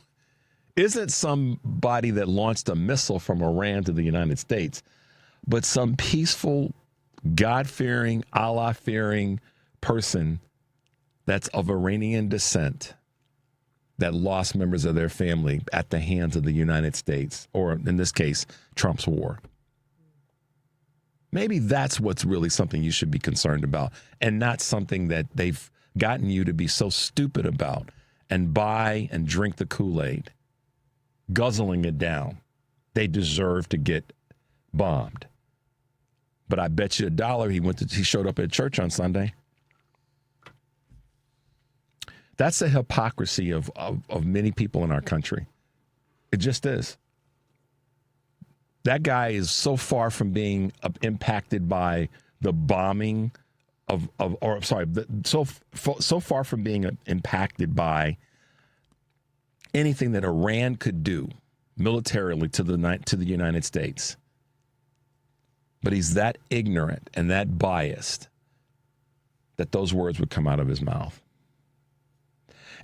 isn't somebody that launched a missile from Iran to the United States, but some peaceful, God-fearing, Allah-fearing person that's of Iranian descent that lost members of their family at the hands of the United States, or in this case, Trump's war. Maybe that's what's really something you should be concerned about, and not something that they've gotten you to be so stupid about and buy and drink the Kool-Aid, guzzling it down. They deserve to get bombed. But I bet you $1 he showed up at church on Sunday. That's the hypocrisy of many people in our country. It just is. That guy is so far from being impacted by the bombing so far from being impacted by anything that Iran could do militarily to the United States. But he's that ignorant and that biased that those words would come out of his mouth.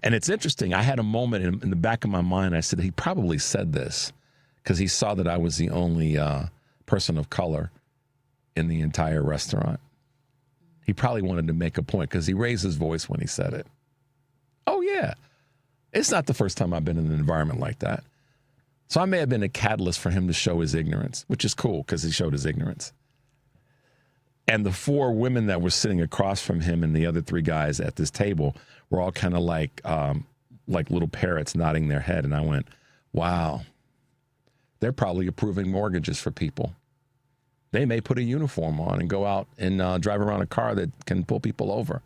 And it's interesting. I had a moment in the back of my mind. I said, he probably said this because he saw that I was the only person of color in the entire restaurant. He probably wanted to make a point because he raised his voice when he said it. Oh, yeah. It's not the first time I've been in an environment like that. So I may have been a catalyst for him to show his ignorance, which is cool because he showed his ignorance. And the 4 women that were sitting across from him and the other 3 guys at this table were all kind of like little parrots nodding their head. And I went, wow, they're probably approving mortgages for people. They may put a uniform on and go out and drive around a car that can pull people over.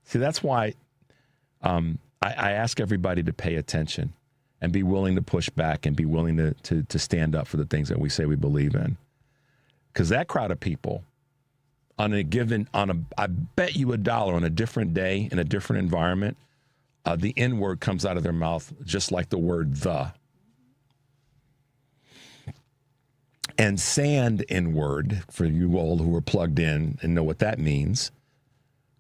See, that's why I ask everybody to pay attention and be willing to push back and be willing to stand up for the things that we say we believe in. Because that crowd of people, I bet you $1 on a different day in a different environment, the N word comes out of their mouth just like the word the. And sand N-word, for you all who are plugged in and know what that means,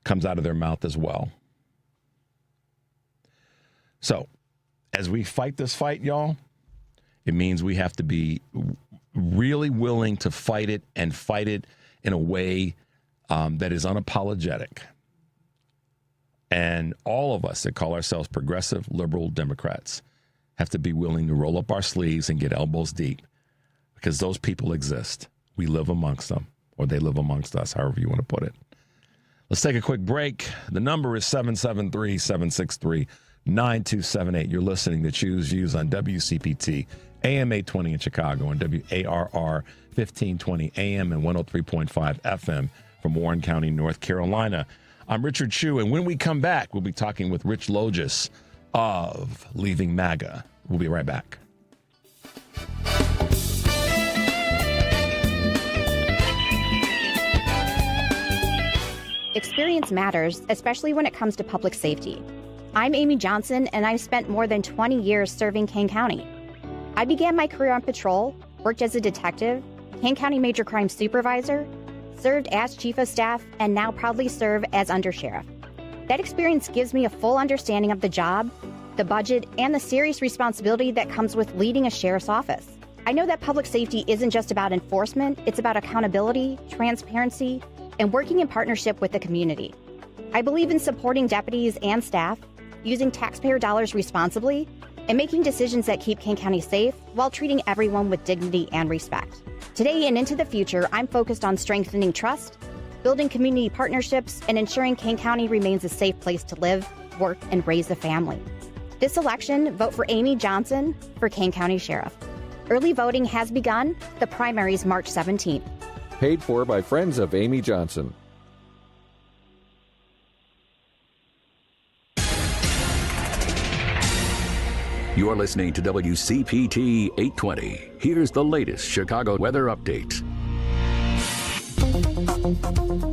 comes out of their mouth as well. So, as we fight this fight, y'all, it means we have to be really willing to fight it and fight it in a way that is unapologetic. And all of us that call ourselves progressive, liberal Democrats have to be willing to roll up our sleeves and get elbows deep. Because those people exist. We live amongst them, or they live amongst us, however you want to put it. Let's take a quick break. The number is 773-763-9278. You're listening to Choose Views on WCPT, AM 820 in Chicago, and WARR 1520 AM and 103.5 FM from Warren County, North Carolina. I'm Richard Chu, and when we come back, we'll be talking with Rich Logis of Leaving MAGA. We'll be right back. Experience matters, especially when it comes to public safety. I'm Amy Johnson, and I've spent more than 20 years serving Kane County. I began my career on patrol, worked as a detective, Kane County Major Crime Supervisor, served as Chief of Staff, and now proudly serve as Undersheriff. That experience gives me a full understanding of the job, the budget, and the serious responsibility that comes with leading a sheriff's office. I know that public safety isn't just about enforcement, it's about accountability, transparency, and working in partnership with the community. I believe in supporting deputies and staff, using taxpayer dollars responsibly, and making decisions that keep Kane County safe while treating everyone with dignity and respect. Today and into the future, I'm focused on strengthening trust, building community partnerships, and ensuring Kane County remains a safe place to live, work, and raise a family. This election, vote for Amy Johnson for Kane County Sheriff. Early voting has begun. The primaries March 17th. Paid for by friends of Amy Johnson. You're listening to WCPT 820. Here's the latest Chicago weather update.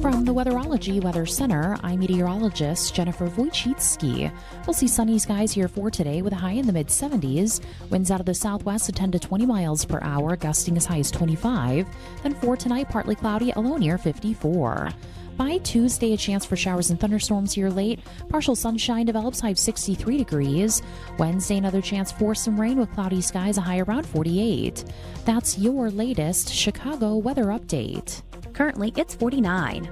From the Weatherology Weather Center, I'm meteorologist Jennifer Wojcicki. We'll see sunny skies here for today with a high in the mid-70s. Winds out of the southwest at 10 to 20 miles per hour, gusting as high as 25. Then for tonight, partly cloudy, a low near 54. By Tuesday, a chance for showers and thunderstorms here late. Partial sunshine develops, high of 63 degrees. Wednesday, another chance for some rain with cloudy skies, a high around 48. That's your latest Chicago weather update. Currently, it's 49.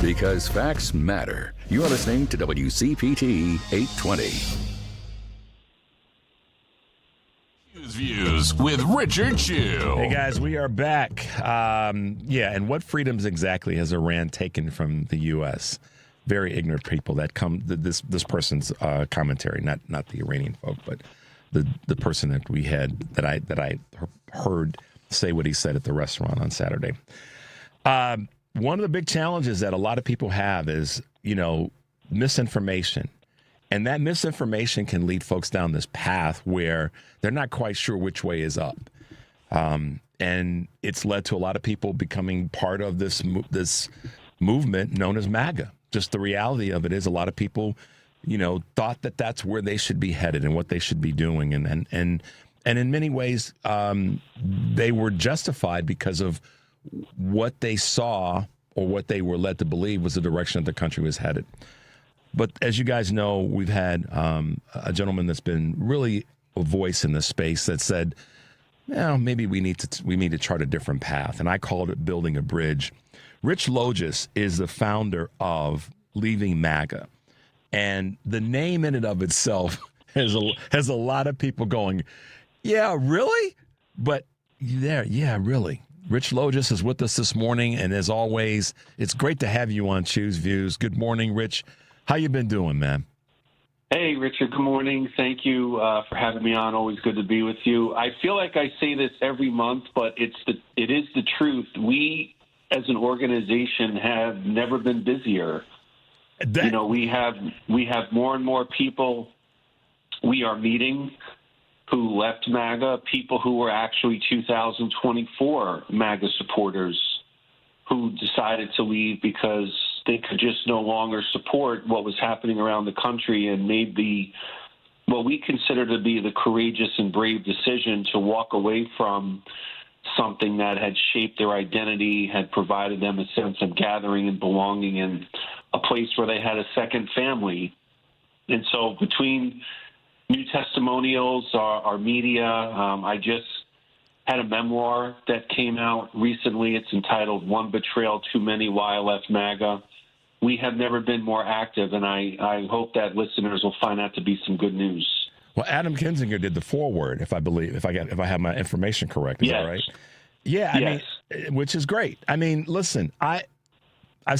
Because facts matter. You're listening to WCPT 820. Views with Richard Chu. Hey guys, we are back. And what freedoms exactly has Iran taken from the U.S.? Very ignorant people that come. This person's commentary, not the Iranian folk, but the person that we had that I heard say what he said at the restaurant on Saturday. One of the big challenges that a lot of people have is, misinformation. And that misinformation can lead folks down this path where they're not quite sure which way is up. And it's led to a lot of people becoming part of this movement known as MAGA. Just the reality of it is a lot of people, thought that that's where they should be headed and what they should be doing. And in many ways, they were justified because of what they saw or what they were led to believe was the direction that the country was headed. But as you guys know, we've had a gentleman that's been really a voice in this space that said, maybe we need to chart a different path. And I called it building a bridge. Rich Logis is the founder of Leaving MAGA. And the name in and of itself has a lot of people going, yeah, really? But yeah, really. Rich Logis is with us this morning, and as always, it's great to have you on Choose Views. Good morning, Rich. How you been doing, man? Hey, Richard. Good morning. Thank you for having me on. Always good to be with you. I feel like I say this every month, but it is the truth. We, as an organization, have never been busier. We have more and more people we are meeting who left MAGA, people who were actually 2024 MAGA supporters who decided to leave because they could just no longer support what was happening around the country and made what we consider to be the courageous and brave decision to walk away from something that had shaped their identity, had provided them a sense of gathering and belonging and a place where they had a second family. And so between new testimonials, our media, I just had a memoir that came out recently. It's entitled One Betrayal Too Many, Why I Left MAGA. We have never been more active, and I hope that listeners will find that to be some good news. Well, Adam Kinzinger did the foreword, if I have my information correct. Is that right? Yeah, I mean, which is great. I mean, listen, I've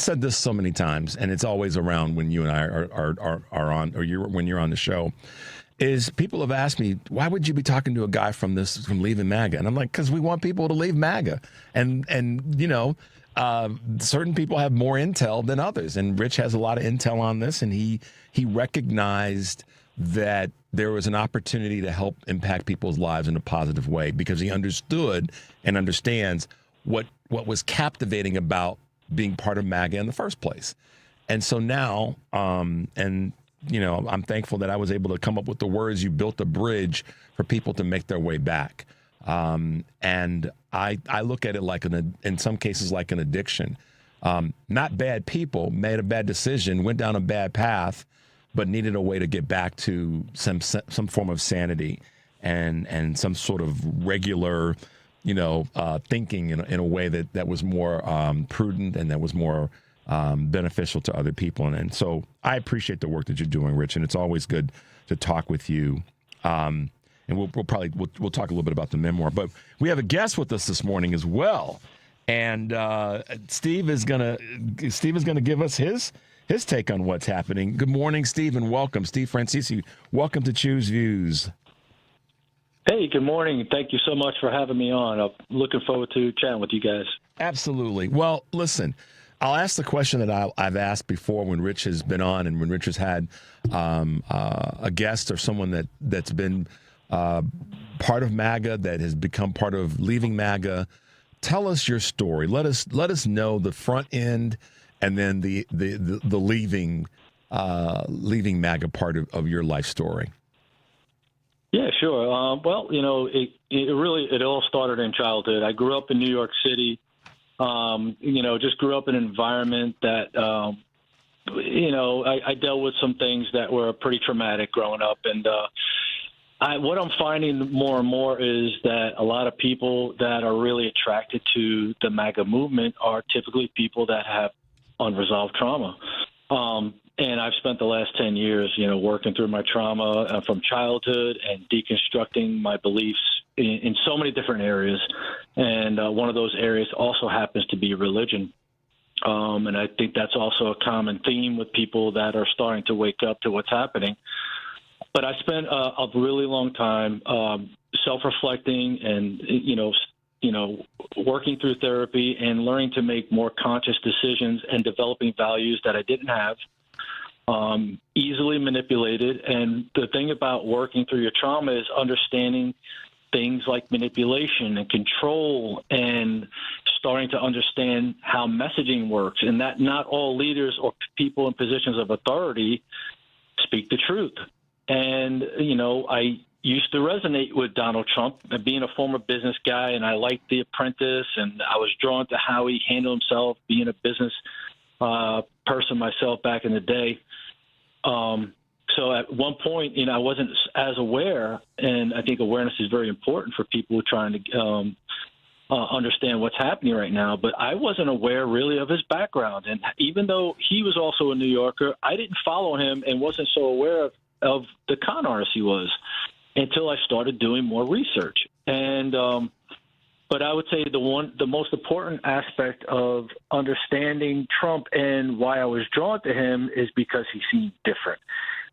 said this so many times, and it's always around when you and I are on, or when you're on the show. Is people have asked me, why would you be talking to a guy from Leaving MAGA? And I'm like, because we want people to leave MAGA. And certain people have more intel than others. And Rich has a lot of intel on this. And he recognized that there was an opportunity to help impact people's lives in a positive way because he understood and understands what was captivating about being part of MAGA in the first place. And so now, I'm thankful that I was able to come up with the words. You built a bridge for people to make their way back. And I look at it like in some cases like an addiction. Not bad people made a bad decision, went down a bad path, but needed a way to get back to some form of sanity and some sort of regular, thinking in a way that was more prudent and that was more beneficial to other people. And so I appreciate the work that you're doing, Rich, and it's always good to talk with you. And we'll talk a little bit about the memoir, but we have a guest with us this morning as well. And Steve is gonna give us his take on what's happening. Good morning, Steve, and welcome. Steve Francisci, welcome to Choose Views. Hey, good morning. Thank you so much for having me on. I'm looking forward to chatting with you guys. Absolutely. Well, listen, I'll ask the question that I've asked before when Rich has been on and when Rich has had a guest or someone that's been part of MAGA, that has become part of Leaving MAGA. Tell us your story. Let us know the front end and then the leaving MAGA part of your life story. Yeah, sure. Well, it all started in childhood. I grew up in New York City. Just grew up in an environment that, I dealt with some things that were pretty traumatic growing up. And what I'm finding more and more is that a lot of people that are really attracted to the MAGA movement are typically people that have unresolved trauma. And I've spent the last 10 years, working through my trauma from childhood and deconstructing my beliefs in so many different areas. And one of those areas also happens to be religion. And I think that's also a common theme with people that are starting to wake up to what's happening. But I spent a really long time self-reflecting and, working through therapy and learning to make more conscious decisions and developing values that I didn't have, easily manipulated. And the thing about working through your trauma is understanding things like manipulation and control and starting to understand how messaging works, and that not all leaders or people in positions of authority speak the truth. And, I used to resonate with Donald Trump, being a former business guy, and I liked The Apprentice, and I was drawn to how he handled himself, being a business person myself back in the day. So at one point, I wasn't as aware, and I think awareness is very important for people trying to understand what's happening right now. But I wasn't aware really of his background. And even though he was also a New Yorker, I didn't follow him and wasn't so aware of the con artist he was until I started doing more research. And but I would say the most important aspect of understanding Trump and why I was drawn to him is because he seemed different.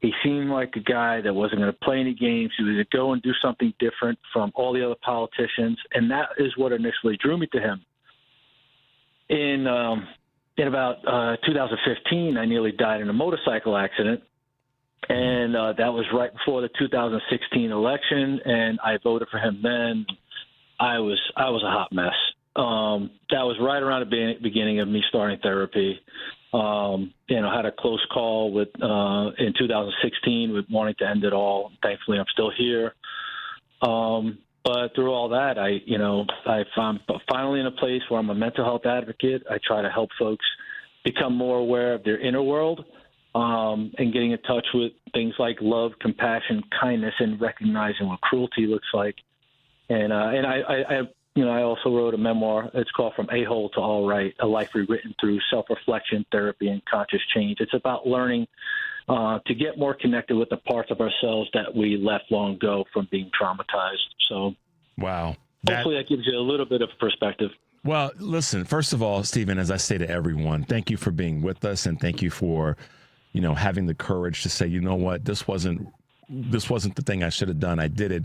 He seemed like a guy that wasn't going to play any games. He was going to go and do something different from all the other politicians, and that is what initially drew me to him. In about 2015, I nearly died in a motorcycle accident, and that was right before the 2016 election, and I voted for him then. I was a hot mess. That was right around the beginning of me starting therapy. Had a close call with in 2016 with wanting to end it all. Thankfully, I'm still here. But through all that, I'm finally in a place where I'm a mental health advocate. I try to help folks become more aware of their inner world and getting in touch with things like love, compassion, kindness, and recognizing what cruelty looks like. And I also wrote a memoir. It's called From A-Hole to All Right, a life rewritten through self-reflection, therapy, and conscious change. It's about learning to get more connected with the parts of ourselves that we left long ago from being traumatized. So, wow. Hopefully that gives you a little bit of perspective. Well, listen, first of all, Stephen, as I say to everyone, thank you for being with us, and thank you for, having the courage to say, you know what, this wasn't the thing I should have done. I did it.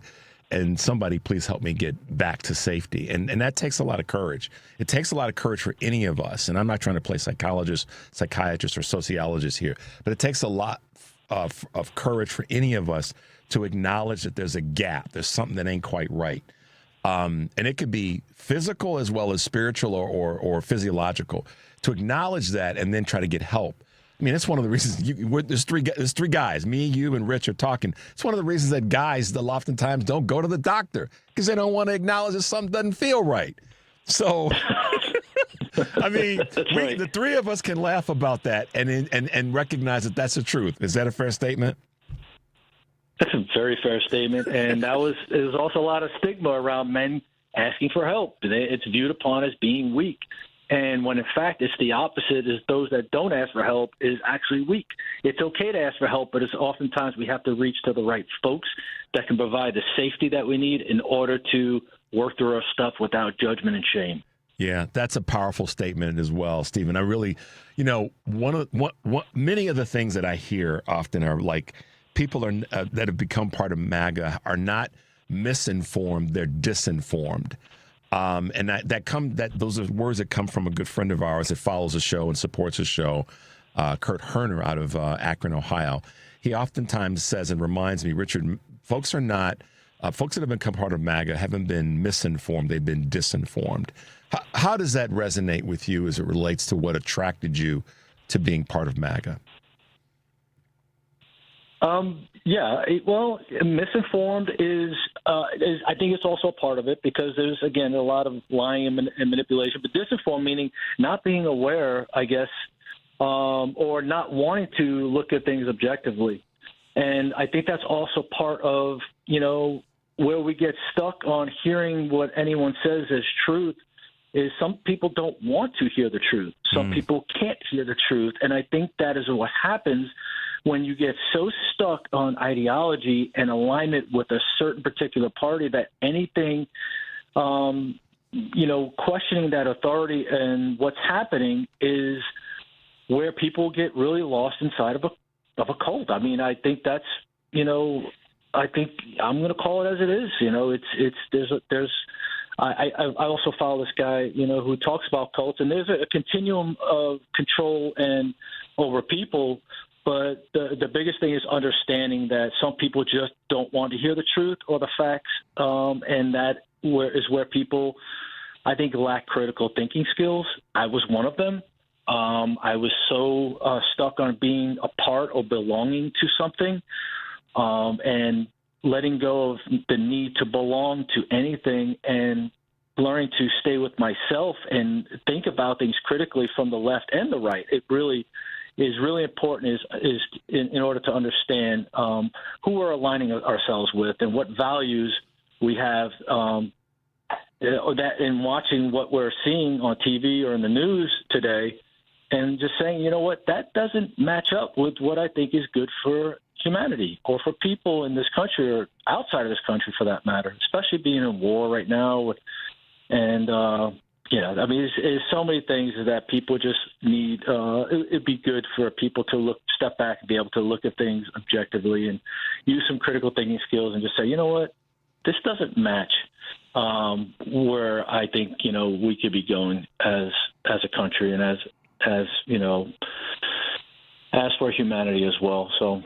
And somebody please help me get back to safety. And that takes a lot of courage. It takes a lot of courage for any of us. And I'm not trying to play psychologist, psychiatrist, or sociologist here, but it takes a lot of courage for any of us to acknowledge that there's a gap. There's something that ain't quite right. And it could be physical as well as spiritual or physiological. To acknowledge that and then try to get help. I mean, it's one of the reasons there's three guys, me, you, and Rich are talking. It's one of the reasons that guys oftentimes don't go to the doctor because they don't want to acknowledge that something doesn't feel right. So, I mean, the three of us can laugh about that and recognize that that's the truth. Is that a fair statement? That's a very fair statement. And there's also a lot of stigma around men asking for help. It's viewed upon as being weak. And when in fact it's the opposite, is those that don't ask for help is actually weak. It's okay to ask for help, but it's oftentimes we have to reach to the right folks that can provide the safety that we need in order to work through our stuff without judgment and shame. Yeah, that's a powerful statement as well, Stephen. I really, many of the things that I hear often are like people that have become part of MAGA are not misinformed, they're disinformed. And those are words that come from a good friend of ours that follows the show and supports the show, Kurt Herner out of Akron, Ohio. He oftentimes says and reminds me, Richard, folks that have become part of MAGA haven't been misinformed, they've been disinformed. How does that resonate with you as it relates to what attracted you to being part of MAGA? Misinformed is I think it's also a part of it because there's, again, a lot of lying and manipulation. But disinformed meaning not being aware, I guess, or not wanting to look at things objectively. And I think that's also part of, where we get stuck on hearing what anyone says as truth is some people don't want to hear the truth. Some people can't hear the truth. And I think that is what happens when you get so stuck on ideology and alignment with a certain particular party that anything, questioning that authority and what's happening is where people get really lost inside of a cult. I mean, I think that's, I think I'm going to call it as it is. There's I also follow this guy, who talks about cults, and there's a continuum of control and over people. But the biggest thing is understanding that some people just don't want to hear the truth or the facts, and that is where people, I think, lack critical thinking skills. I was one of them. I was so stuck on being a part or belonging to something, and letting go of the need to belong to anything and learning to stay with myself and think about things critically from the left and the right. It really is really important is in order to understand who we're aligning ourselves with and what values we have, that in watching what we're seeing on TV or in the news today, and just saying, you know what, that doesn't match up with what I think is good for humanity or for people in this country or outside of this country for that matter, especially being in war right now. And, I mean, it's so many things that people just need. It'd be good for people to step back and be able to look at things objectively and use some critical thinking skills and just say, you know what, this doesn't match where I think, we could be going as a country and as for humanity as well. So.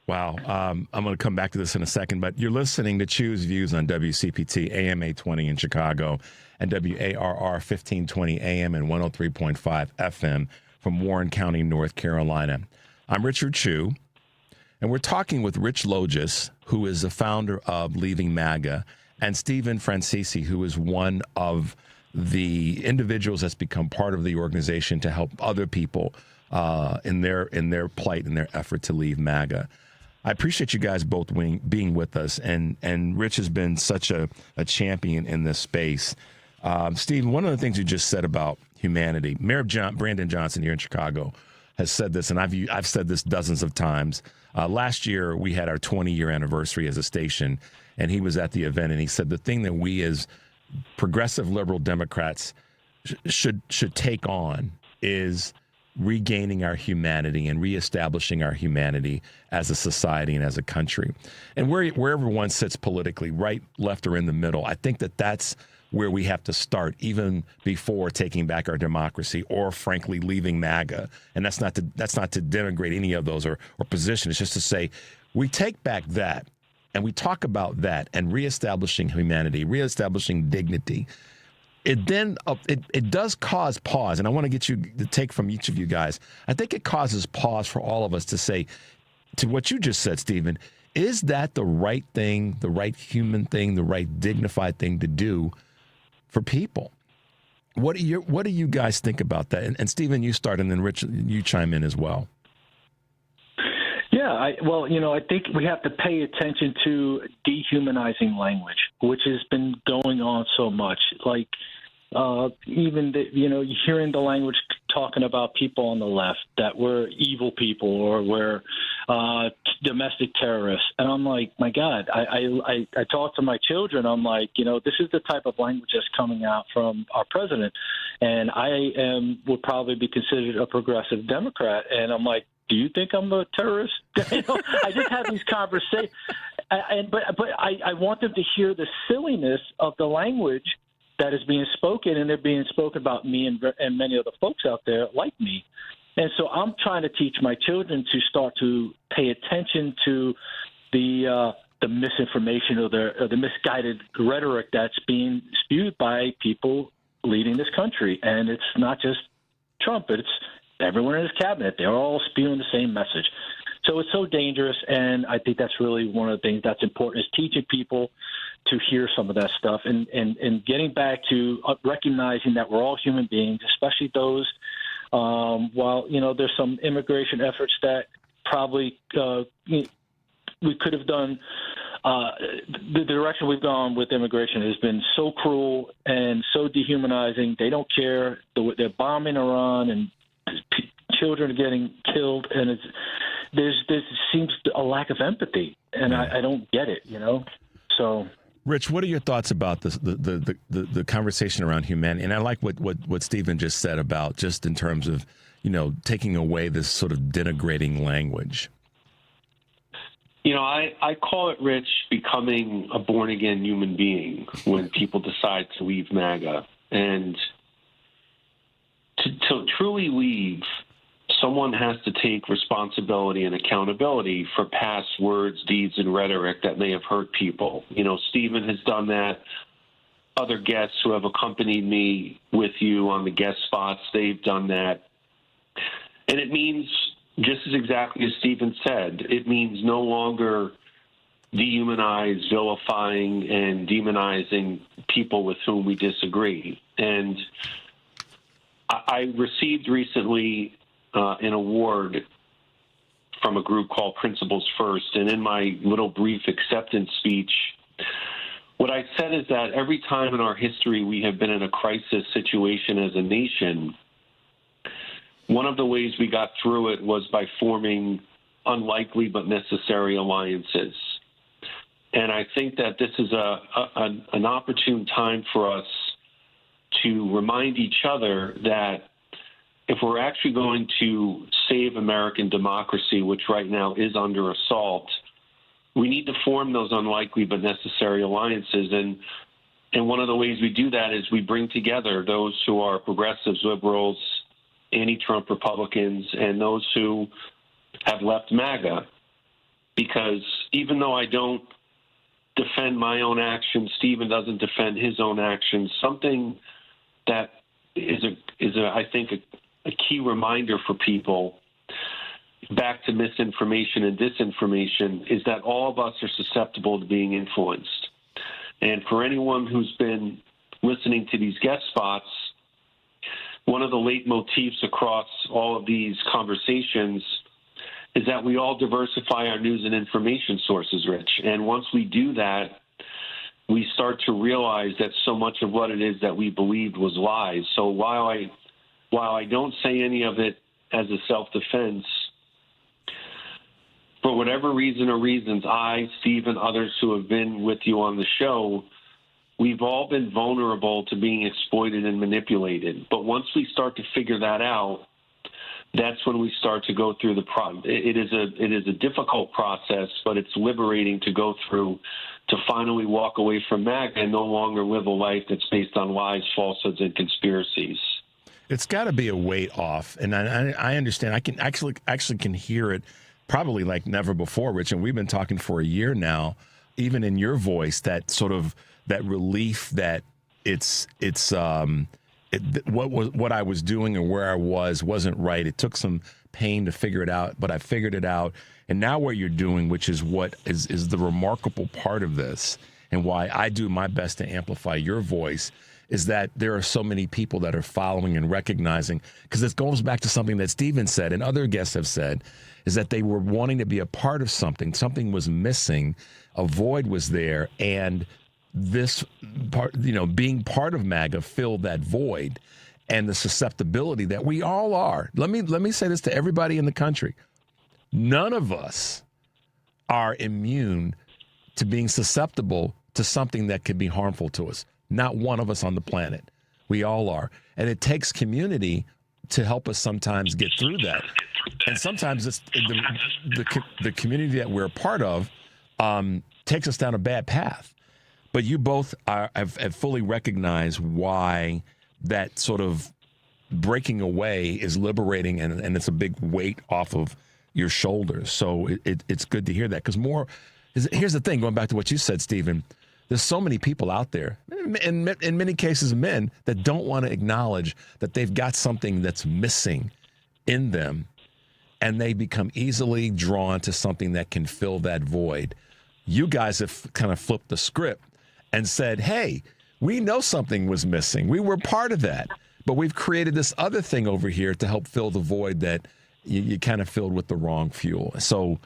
Wow. I'm going to come back to this in a second, but you're listening to Choose Views on WCPT AM 820 in Chicago and WARR 1520 AM and 103.5 FM from Warren County, North Carolina. I'm Richard Chu, and we're talking with Rich Logis, who is the founder of Leaving MAGA, and Stephen Francisci, who is one of the individuals that's become part of the organization to help other people in their plight and their effort to leave MAGA. I appreciate you guys both being with us, and Rich has been such a champion in this space. Steve, one of the things you just said about humanity, Mayor Brandon Johnson here in Chicago has said this, and I've said this dozens of times. Last year, we had our 20-year anniversary as a station, and he was at the event, and he said the thing that we as progressive liberal Democrats should take on is regaining our humanity and reestablishing our humanity as a society and as a country. And wherever one sits politically, right, left, or in the middle, I think that's where we have to start, even before taking back our democracy or, frankly, leaving MAGA. And that's not to denigrate any of those or position. It's just to say we take back that and we talk about that and reestablishing humanity, reestablishing dignity. It then it does cause pause, and I want to get you the take from each of you guys. I think it causes pause for all of us to say, to what you just said, Stephen, is that the right thing, the right human thing, the right dignified thing to do for people? What do you guys think about that? And Stephen, you start, and then Rich, you chime in as well. Yeah, I think we have to pay attention to dehumanizing language, which has been going on so much. Like, even hearing the language talking about people on the left that we're evil people or we're domestic terrorists, and I'm like, my God, I talk to my children. I'm like, this is the type of language that's coming out from our president, and I would probably be considered a progressive Democrat, and I'm like, do you think I'm a terrorist? I just have these conversations, but I want them to hear the silliness of the language that is being spoken, and they're being spoken about me and many other folks out there like me. And so I'm trying to teach my children to start to pay attention to the misinformation or the misguided rhetoric that's being spewed by people leading this country. And it's not just Trump, it's everyone in his cabinet. They're all spewing the same message. So it's so dangerous, and I think that's really one of the things that's important is teaching people to hear some of that stuff and getting back to recognizing that we're all human beings, especially those, while, there's some immigration efforts that probably we could have done. The direction we've gone with immigration has been so cruel and so dehumanizing. They don't care. They're bombing Iran, and children are getting killed, and there seems a lack of empathy, and I don't get it, So, Rich, what are your thoughts about the conversation around humanity? And I like what Stephen just said about just in terms of taking away this sort of denigrating language. I call it, Rich, becoming a born-again human being when people decide to leave MAGA. And to truly leave, someone has to take responsibility and accountability for past words, deeds, and rhetoric that may have hurt people. Stephen has done that. Other guests who have accompanied me with you on the guest spots, they've done that. And it means, just as exactly as Stephen said, it means no longer dehumanize, vilifying, and demonizing people with whom we disagree. And I received recently an award from a group called Principles First, and in my little brief acceptance speech, what I said is that every time in our history we have been in a crisis situation as a nation, one of the ways we got through it was by forming unlikely but necessary alliances. And I think that this is an opportune time for us to remind each other that if we're actually going to save American democracy, which right now is under assault, we need to form those unlikely but necessary alliances. And one of the ways we do that is we bring together those who are progressives, liberals, anti-Trump Republicans, and those who have left MAGA. Because even though I don't defend my own actions, Stephen doesn't defend his own actions, something that is I think, a key reminder for people back to misinformation and disinformation is that all of us are susceptible to being influenced. And for anyone who's been listening to these guest spots, one of the leitmotifs across all of these conversations is that we all diversify our news and information sources, Rich. And once we do that, we start to realize that so much of what it is that we believed was lies. So while I don't say any of it as a self-defense, for whatever reason or reasons, I, Steve, and others who have been with you on the show, we've all been vulnerable to being exploited and manipulated. But once we start to figure that out, that's when we start to go through the it is a difficult process, but it's liberating to go through to finally walk away from MAGA and no longer live a life that's based on lies, falsehoods, and conspiracies. It's got to be a weight off, and I understand. I can actually can hear it probably like never before, Rich. And we've been talking for a year now, even in your voice, that sort of that relief that what I was doing and where I wasn't right. It took some pain to figure it out, but I figured it out. And now what you're doing, which is what is the remarkable part of this, and why I do my best to amplify your voice, is that there are so many people that are following and recognizing, because it goes back to something that Stephen said and other guests have said, is that they were wanting to be a part of something. Something was missing, a void was there, and this part, being part of MAGA filled that void, and the susceptibility that we all are. Let me say this to everybody in the country. None of us are immune to being susceptible to something that could be harmful to us. Not one of us on the planet. We all are. And it takes community to help us sometimes get through that. And sometimes it's the community that we're a part of takes us down a bad path. But you both have fully recognized why that sort of breaking away is liberating, and it's a big weight off of your shoulders. So it's good to hear that. Because here's the thing, going back to what you said, Stephen, there's so many people out there, in many cases men, that don't want to acknowledge that they've got something that's missing in them, and they become easily drawn to something that can fill that void. You guys have kind of flipped the script and said, hey, we know something was missing. We were part of that, but we've created this other thing over here to help fill the void that you kind of filled with the wrong fuel. So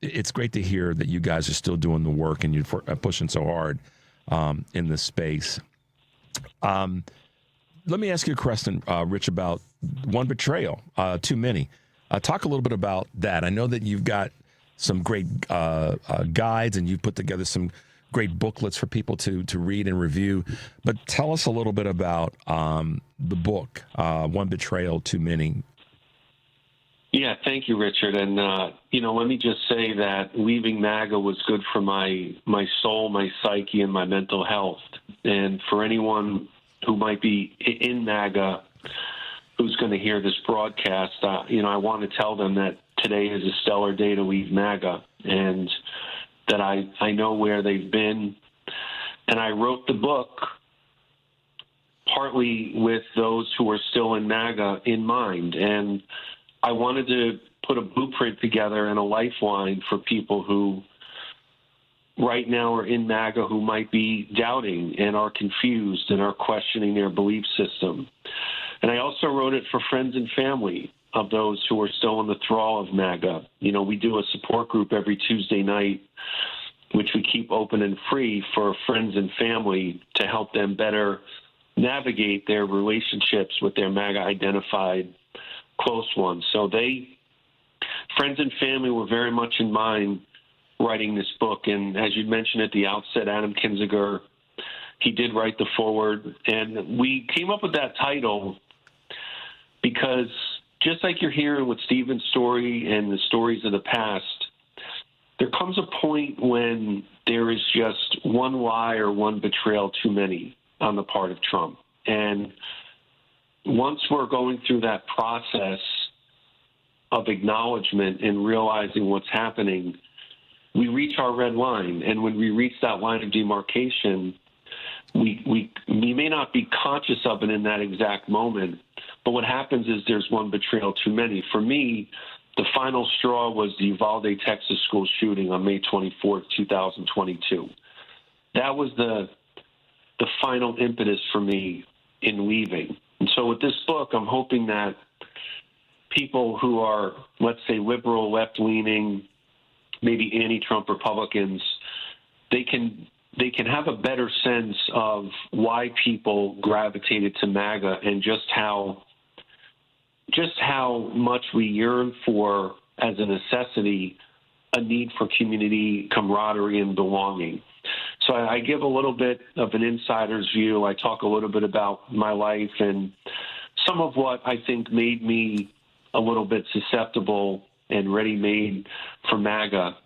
it's great to hear that you guys are still doing the work and you're pushing so hard in this space. Let me ask you a question, Rich, about one betrayal, too many. Talk a little bit about that. I know that you've got some great guides, and you've put together some great booklets for people to read and review. But tell us a little bit about the book, One Betrayal, Too Many. Yeah, thank you, Richard. And, let me just say that leaving MAGA was good for my soul, my psyche, and my mental health. And for anyone who might be in MAGA who's going to hear this broadcast, I want to tell them that today is a stellar day to leave MAGA, and that I know where they've been. And I wrote the book partly with those who are still in MAGA in mind. And I wanted to put a blueprint together and a lifeline for people who right now are in MAGA who might be doubting and are confused and are questioning their belief system. And I also wrote it for friends and family of those who are still in the thrall of MAGA. We do a support group every Tuesday night, which we keep open and free for friends and family to help them better navigate their relationships with their MAGA-identified close ones. So friends and family were very much in mind writing this book. And as you mentioned at the outset, Adam Kinzinger, he did write the foreword. And we came up with that title because just like you're hearing with Stephen's story and the stories of the past, there comes a point when there is just one lie or one betrayal too many on the part of Trump. And once we're going through that process of acknowledgement and realizing what's happening, we reach our red line. And when we reach that line of demarcation, we may not be conscious of it in that exact moment, but what happens is there's one betrayal too many. For me, the final straw was the Uvalde, Texas school shooting on May 24th, 2022. That was the final impetus for me in leaving. And so with this book, I'm hoping that people who are, let's say, liberal, left-leaning, maybe anti-Trump Republicans, they can have a better sense of why people gravitated to MAGA and just how much we yearn for, as a necessity, a need for community, camaraderie, and belonging. So I give a little bit of an insider's view. I talk a little bit about my life and some of what I think made me a little bit susceptible and ready-made for MAGA.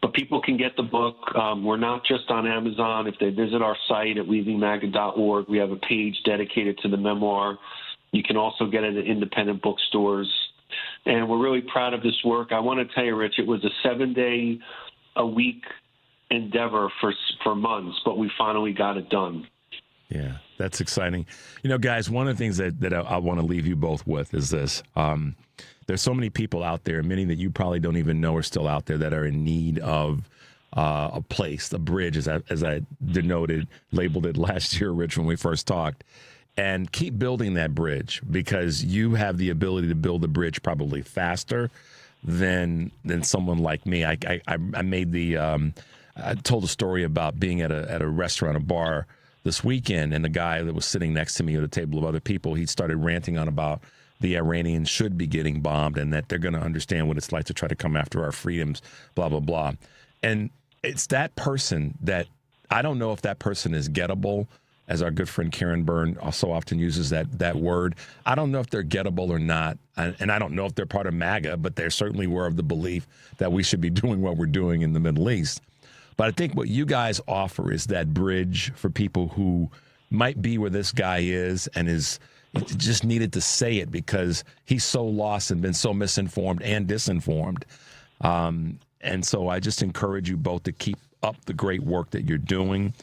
But people can get the book. We're not just on Amazon. If they visit our site at leavingmaga.org, we have a page dedicated to the memoir. You can also get it at independent bookstores. And we're really proud of this work. I want to tell you, Rich, it was a 7-day-a-week endeavor for months, but we finally got it done. Yeah, that's exciting. Guys, one of the things that I want to leave you both with is this. There's so many people out there, many that you probably don't even know are still out there, that are in need of a place, a bridge, as I labeled it last year, Rich, when we first talked. And keep building that bridge, because you have the ability to build a bridge probably faster than someone like me. I told a story about being at a restaurant, a bar this weekend, and the guy that was sitting next to me at a table of other people, he started ranting on about the Iranians should be getting bombed and that they're going to understand what it's like to try to come after our freedoms, blah, blah, blah. And it's that person that I don't know if that person is gettable, as our good friend Karen Byrne also often uses that word. I don't know if they're gettable or not, and I don't know if they're part of MAGA, but they certainly were of the belief that we should be doing what we're doing in the Middle East. But I think what you guys offer is that bridge for people who might be where this guy is and is just needed to say it because he's so lost and been so misinformed and disinformed. And so I just encourage you both to keep up the great work that you're doing.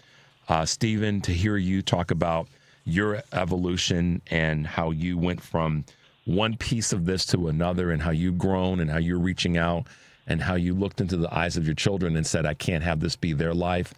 Stephen, to hear you talk about your evolution and how you went from one piece of this to another and how you've grown and how you're reaching out and how you looked into the eyes of your children and said, I can't have this be their life.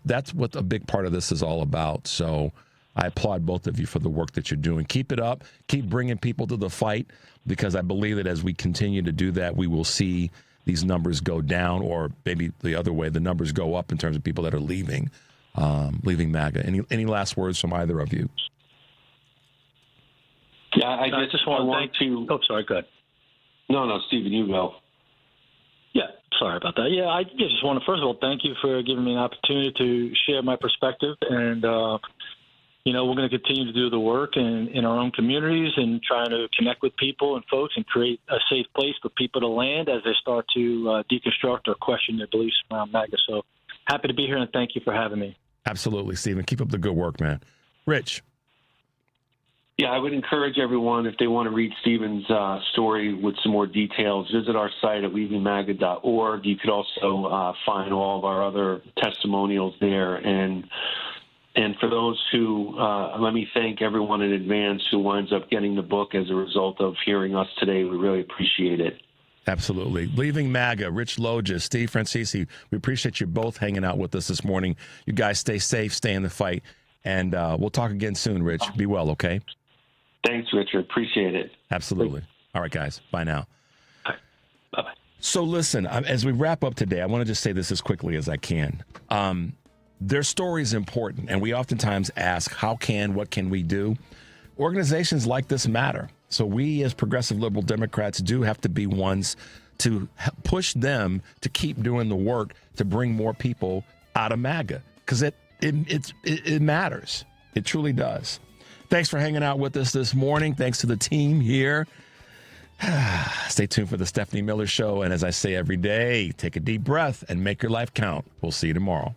That's what a big part of this is all about. So I applaud both of you for the work that you're doing. Keep it up. Keep bringing people to the fight, because I believe that as we continue to do that, we will see these numbers go down, or maybe the other way, the numbers go up in terms of people that are leaving MAGA. Any last words from either of you? Yeah, I just want to. Oh, sorry, go ahead. No, Stephen, you go. Yeah, sorry about that. Yeah, I just want to, first of all, thank you for giving me an opportunity to share my perspective. And we're going to continue to do the work in our own communities and trying to connect with people and folks and create a safe place for people to land as they start to deconstruct or question their beliefs around MAGA. So happy to be here, and thank you for having me. Absolutely, Stephen. Keep up the good work, man. Rich. Yeah, I would encourage everyone, if they want to read Stephen's story with some more details, visit our site at weavingmaga.org. You could also find all of our other testimonials there. And for those who, let me thank everyone in advance who winds up getting the book as a result of hearing us today. We really appreciate it. Absolutely. Leaving MAGA, Rich Logis, Steve Francisci, we appreciate you both hanging out with us this morning. You guys stay safe, stay in the fight, and we'll talk again soon, Rich. Be well, okay? Thanks, Richard. Appreciate it. Absolutely. All right, guys. Bye now. Bye-bye. So listen, as we wrap up today, I want to just say this as quickly as I can. Their story is important, and we oftentimes ask, what can we do? Organizations like this matter. So we as progressive liberal Democrats do have to be ones to push them to keep doing the work to bring more people out of MAGA, because it matters. It truly does. Thanks for hanging out with us this morning. Thanks to the team here. Stay tuned for the Stephanie Miller Show. And as I say every day, take a deep breath and make your life count. We'll see you tomorrow.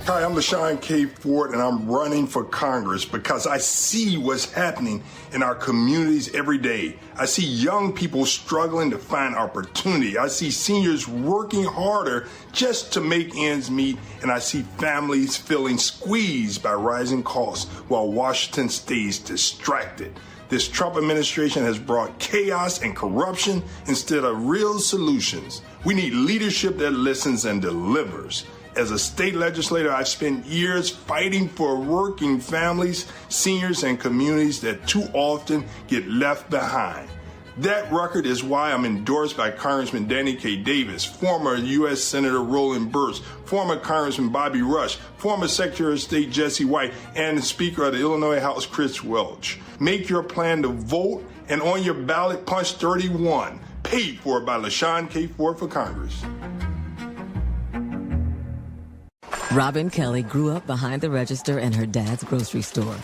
Hi, I'm LaShawn K. Ford, and I'm running for Congress because I see what's happening in our communities every day. I see young people struggling to find opportunity. I see seniors working harder just to make ends meet, and I see families feeling squeezed by rising costs while Washington stays distracted. This Trump administration has brought chaos and corruption instead of real solutions. We need leadership that listens and delivers. As a state legislator, I've spent years fighting for working families, seniors, and communities that too often get left behind. That record is why I'm endorsed by Congressman Danny K. Davis, former U.S. Senator Roland Burst, former Congressman Bobby Rush, former Secretary of State Jesse White, and the Speaker of the Illinois House, Chris Welch. Make your plan to vote, and on your ballot, punch 31, paid for by LaShawn K. Ford for Congress. Robin Kelly grew up behind the register in her dad's grocery store.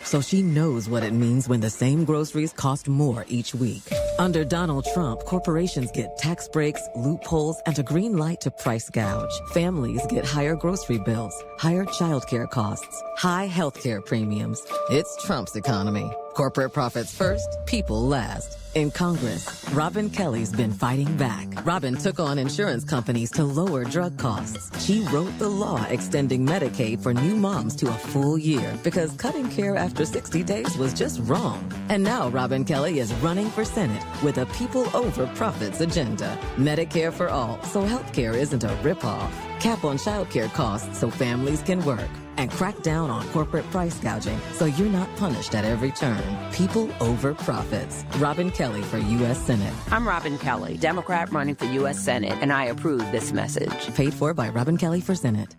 So she knows what it means when the same groceries cost more each week. Under Donald Trump, corporations get tax breaks, loopholes, and a green light to price gouge. Families get higher grocery bills, higher childcare costs, high healthcare premiums. It's Trump's economy. Corporate profits first, people last. In Congress, Robin Kelly's been fighting back. Robin took on insurance companies to lower drug costs. She wrote the law extending Medicaid for new moms to a full year because cutting care after 60 days was just wrong. And now Robin Kelly is running for Senate with a people over profits agenda. Medicare for all, so healthcare isn't a ripoff. Cap on childcare costs so families can work. And crack down on corporate price gouging so you're not punished at every turn. People over profits. Robin Kelly for U.S. Senate. I'm Robin Kelly, Democrat running for U.S. Senate, and I approve this message. Paid for by Robin Kelly for Senate.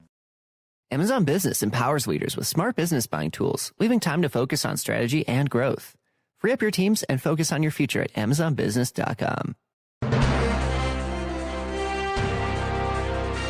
Amazon Business empowers leaders with smart business buying tools, leaving time to focus on strategy and growth. Free up your teams and focus on your future at AmazonBusiness.com.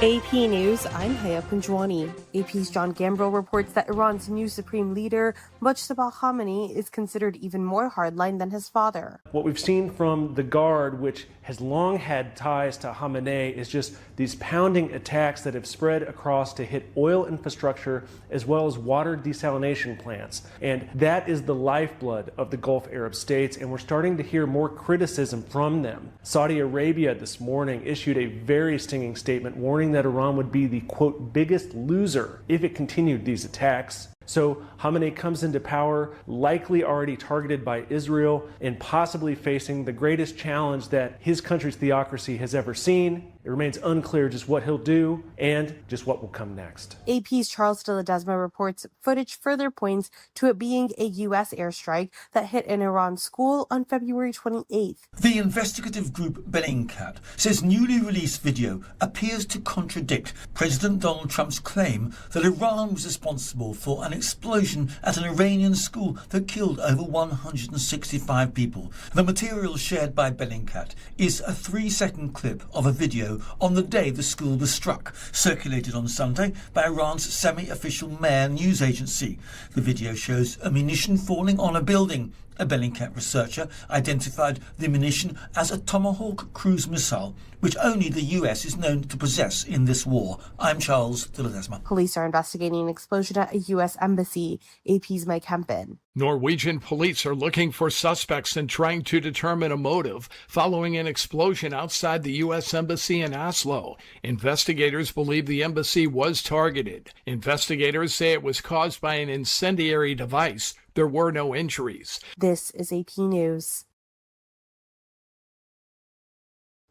AP News, I'm Haya Punjwani. AP's John Gambrill reports that Iran's new supreme leader, Mujtaba Khamenei, is considered even more hardline than his father. What we've seen from the Guard, which has long had ties to Khamenei, is just these pounding attacks that have spread across to hit oil infrastructure as well as water desalination plants. And that is the lifeblood of the Gulf Arab states, and we're starting to hear more criticism from them. Saudi Arabia this morning issued a very stinging statement warning that Iran would be the, quote, biggest loser if it continued these attacks. So Khamenei comes into power, likely already targeted by Israel and possibly facing the greatest challenge that his country's theocracy has ever seen. It remains unclear just what he'll do and just what will come next. AP's Charles de Ledesma reports footage further points to it being a U.S. airstrike that hit an Iran school on February 28th. The investigative group Bellingcat says newly released video appears to contradict President Donald Trump's claim that Iran was responsible for an an explosion at an Iranian school that killed over 165 people. The material shared by Bellingcat is a 3-second clip of a video on the day the school was struck, circulated on Sunday by Iran's semi-official Mehr news agency. The video shows ammunition falling on a building. A Bellingcat researcher identified the munition as a Tomahawk cruise missile, which only the US is known to possess in this war. I'm Charles de Ledesma. Police are investigating an explosion at a U.S. embassy. AP's Mike Hempin. Norwegian police are looking for suspects and trying to determine a motive following an explosion outside the U.S. Embassy in Oslo. Investigators believe the embassy was targeted. Investigators say it was caused by an incendiary device. There were no injuries. This is AP News.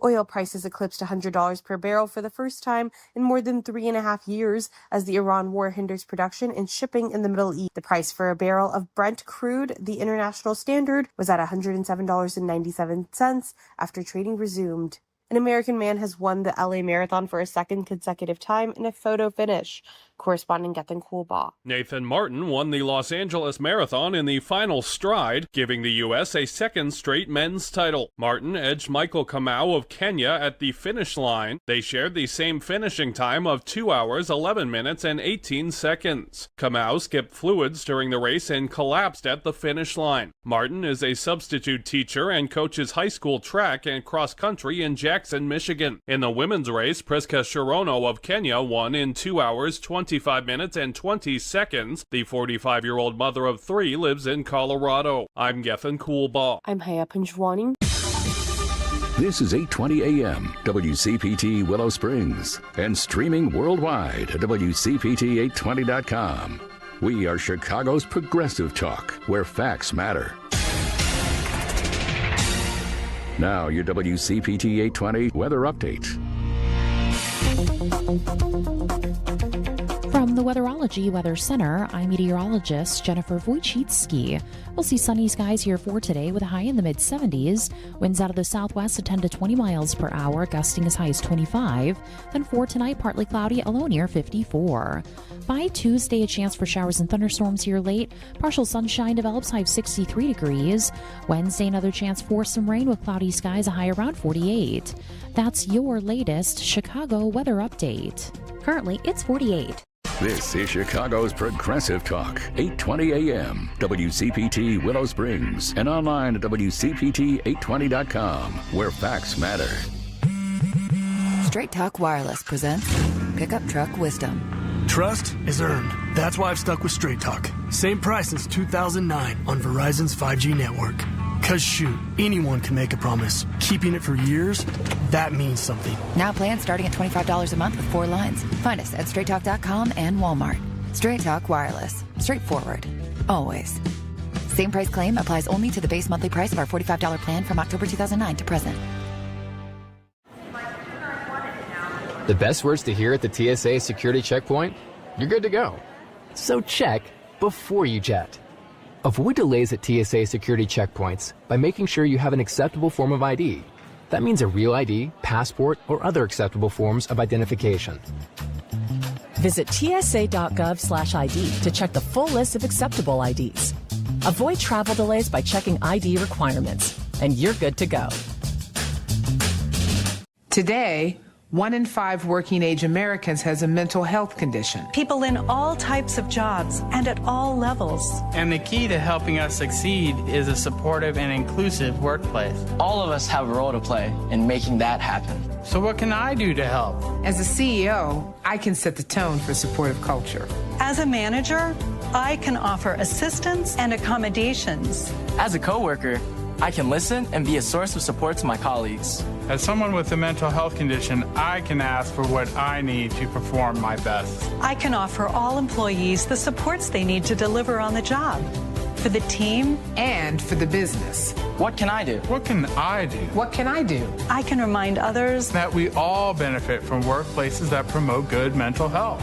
Oil prices eclipsed $100 per barrel for the first time in more than 3.5 years as the Iran war hinders production and shipping in the Middle East. The price for a barrel of Brent crude, the international standard, was at $107.97 after trading resumed. An American man has won the LA Marathon for a second consecutive time in a photo finish. Correspondent Gethin Coolbaugh. Nathan Martin won the Los Angeles Marathon in the final stride, giving the U.S. a second straight men's title. Martin edged Michael Kamau of Kenya at the finish line. They shared the same finishing time of 2 hours, 11 minutes, and 18 seconds. Kamau skipped fluids during the race and collapsed at the finish line. Martin is a substitute teacher and coaches high school track and cross country in Jackson, Michigan. In the women's race, Priska Shirono of Kenya won in 2 hours, 25 minutes and 20 seconds. The 45-year-old mother of 3 lives in Colorado. I'm Gethin Coolbaugh. I'm Haya Panjwani. This is 820 AM, WCPT Willow Springs, and streaming worldwide at WCPT820.com. We are Chicago's progressive talk, where facts matter. Now, your WCPT 820 weather update. From the Weatherology Weather Center, I'm meteorologist Jennifer Wojcicki. We'll see sunny skies here for today with a high in the mid-70s. Winds out of the southwest at 10 to 20 miles per hour, gusting as high as 25. Then for tonight, partly cloudy, a low near 54. By Tuesday, a chance for showers and thunderstorms here late. Partial sunshine develops, high of 63 degrees. Wednesday, another chance for some rain with cloudy skies, a high around 48. That's your latest Chicago weather update. Currently, it's 48. This is Chicago's Progressive Talk, 820 AM, WCPT Willow Springs, and online at WCPT820.com, where facts matter. Straight Talk Wireless presents Pickup Truck Wisdom. Trust is earned. That's why I've stuck with Straight Talk. Same price since 2009 on Verizon's 5G network. Cause shoot, anyone can make a promise. Keeping it for years, that means something. Now plans starting at $25 a month with 4 lines. Find us at straighttalk.com and Walmart. Straight Talk Wireless. Straightforward. Always. Same price claim applies only to the base monthly price of our $45 plan from October 2009 to present. The best words to hear at the TSA security checkpoint? You're good to go. So check before you jet. Avoid delays at TSA security checkpoints by making sure you have an acceptable form of ID. That means a real ID, passport, or other acceptable forms of identification. Visit tsa.gov/ID to check the full list of acceptable IDs. Avoid travel delays by checking ID requirements, and you're good to go. Today, 1 in 5 working-age Americans has a mental health condition. People in all types of jobs and at all levels. And the key to helping us succeed is a supportive and inclusive workplace. All of us have a role to play in making that happen. So what can I do to help? As a CEO, I can set the tone for supportive culture. As a manager, I can offer assistance and accommodations. As a coworker, I can listen and be a source of support to my colleagues. As someone with a mental health condition, I can ask for what I need to perform my best. I can offer all employees the supports they need to deliver on the job, for the team and for the business. What can I do? What can I do? What can I do? I can remind others that we all benefit from workplaces that promote good mental health.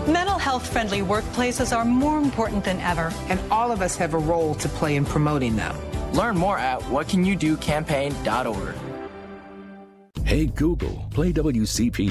Mental health-friendly workplaces are more important than ever. And all of us have a role to play in promoting them. Learn more at whatcanyoudocampaign.org. Hey Google, play WCPT.